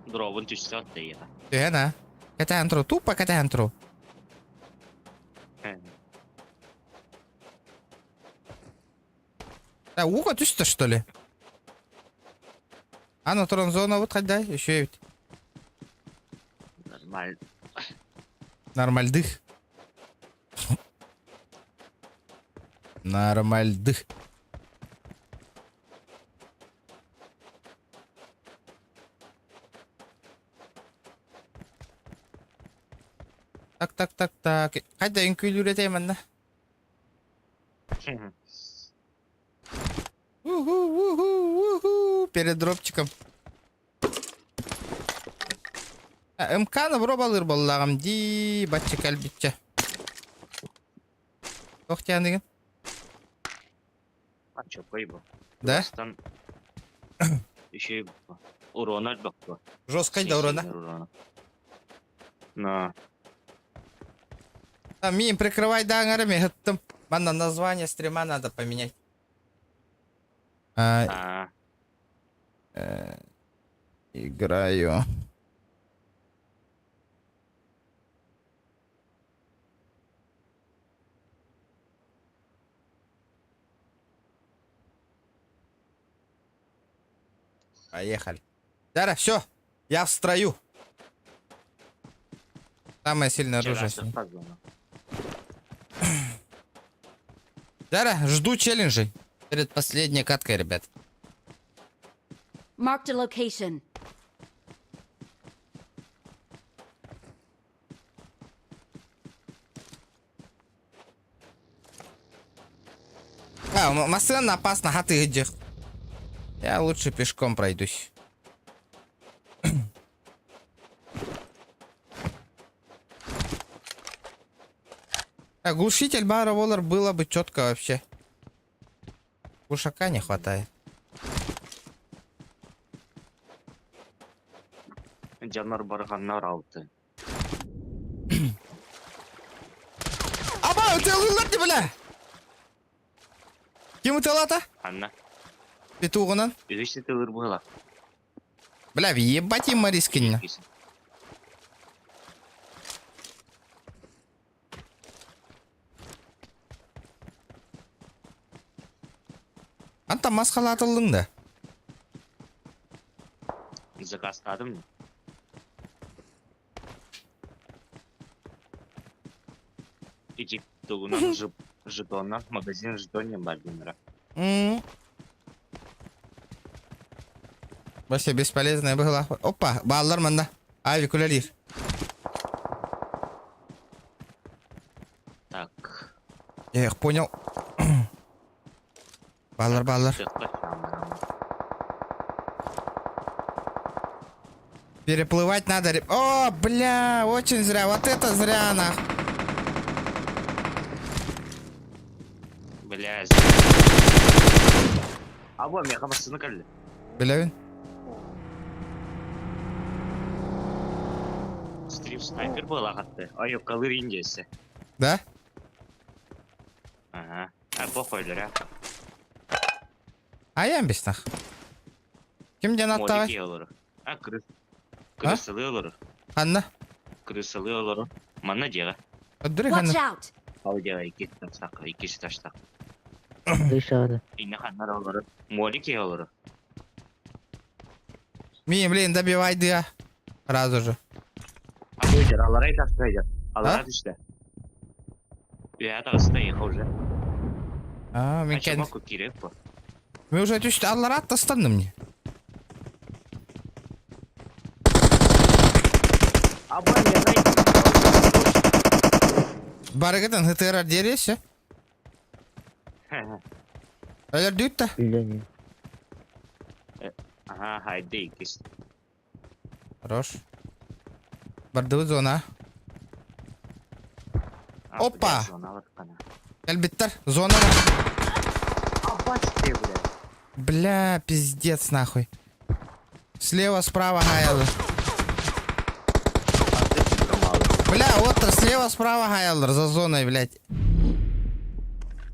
Дробун түшсө атты ага. Тюхена. Катянтру, тупо катянтру. Уха түсті, что ли? А, ну тронзона вот хоть дай, еще ведь. Нормально. Нормальдых. Нормальдых. Так. Хотя инкюлю ретейман, да? Перед дропчиком. МКны бұрап алыр болағым. Ди, батчик әлбітчі. Тоқтиян деген? А чё, пойбу. Да? Там еще и урон альбак. Жесткой да урона. На. Мим, прикрывай даңарами. Манна название стрима надо поменять. Играю. Поехали. Дара, все. Я в строю. Самое сильное оружие. Дара, жду челленджей. Перед последней каткой, ребят. Marked a location. Машина опасна, а ты где? Я лучше пешком пройдусь. Глушитель бара Воллар было бы четко вообще. Глушака не хватает. Жанар барганнар алты. Аба, ты лыларды, бля! Кем уталата? Анна. Петугунан? Үзүште тылыр была. Бля, ебать им Марискинна. Анта масқала атылдың да. Закастадым. Иди тугунан жетоннан магазин жетонен бар димира. Вообще бесполезная была. Опа, баллар манда. Авик улалир. Так. Я их понял. Баллар. Переплывать надо. О, бля, очень зря. Вот это зря, нах. Бля. Або мен қамасына кірді. Білеуін? Стрим снайпер был ағатты. Айып қалыр индесі. Да? Ага. Похойлар, а. Аян беснах. Кимден аттабай? Молики олар. Крысылы олар. Ханна. Крысылы олар. Манна дега. Өддүрі Watch ханна. out! Ал дега икки таштак, икки таштак. Дышады. Инне ханнар олар. Молики олар. Мені, блин, добивайды я. Сразу же. Алар аларай таштайдар. Алар düştü. Ya da ısta yıka уже. Мен Açıma кән... керек bu. Мен уже түшті, аллар аттастанды мне. Абай не знает. Барыгыдан хытырар дересі. Өлер дүйтті. Bilmiyorum. Ага, haydi ikisi. Хорош. Барды зона. Опа! Әлбеттер, зона. Абачте, бля. Бля, пиздец нахуй. Слева, справа гаялы. Бля, вот слева, справа гаялыр за зоной, блядь.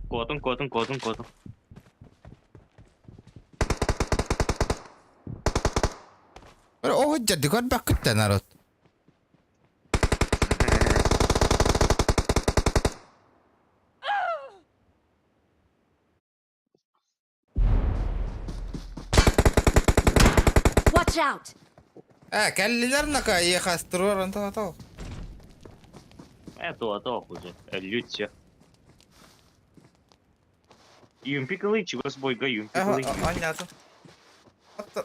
Котом. Ого, дядя, год бак күтті народ. Watch out! Кәллилер нака, ехастырыр, антау. Это уже. Лютче. Юмпи кылыч, возбойга юмпи кылыч. Понятно.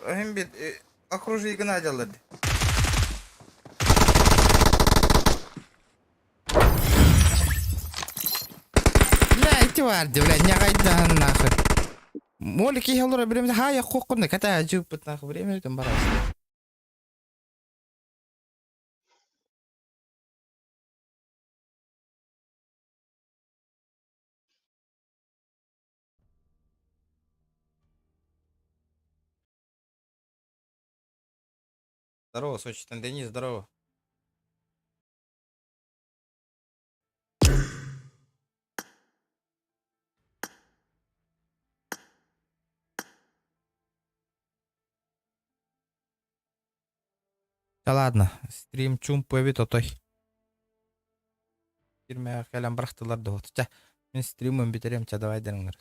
Hem bir окружи гнадялар. Бля, эти варды, блядь, не гайдан нахуй. Молики ялора береміз, хая қоқынды, ката жүйіппіт нахуй, время өтін барасың. Здорово, Сочетан Денис, здорово. Да ладно, стрим чум пөбет отой. Фирмеға кәлем бірақтылар да отыр. Мен стримін бітерем, давай дәріңдер.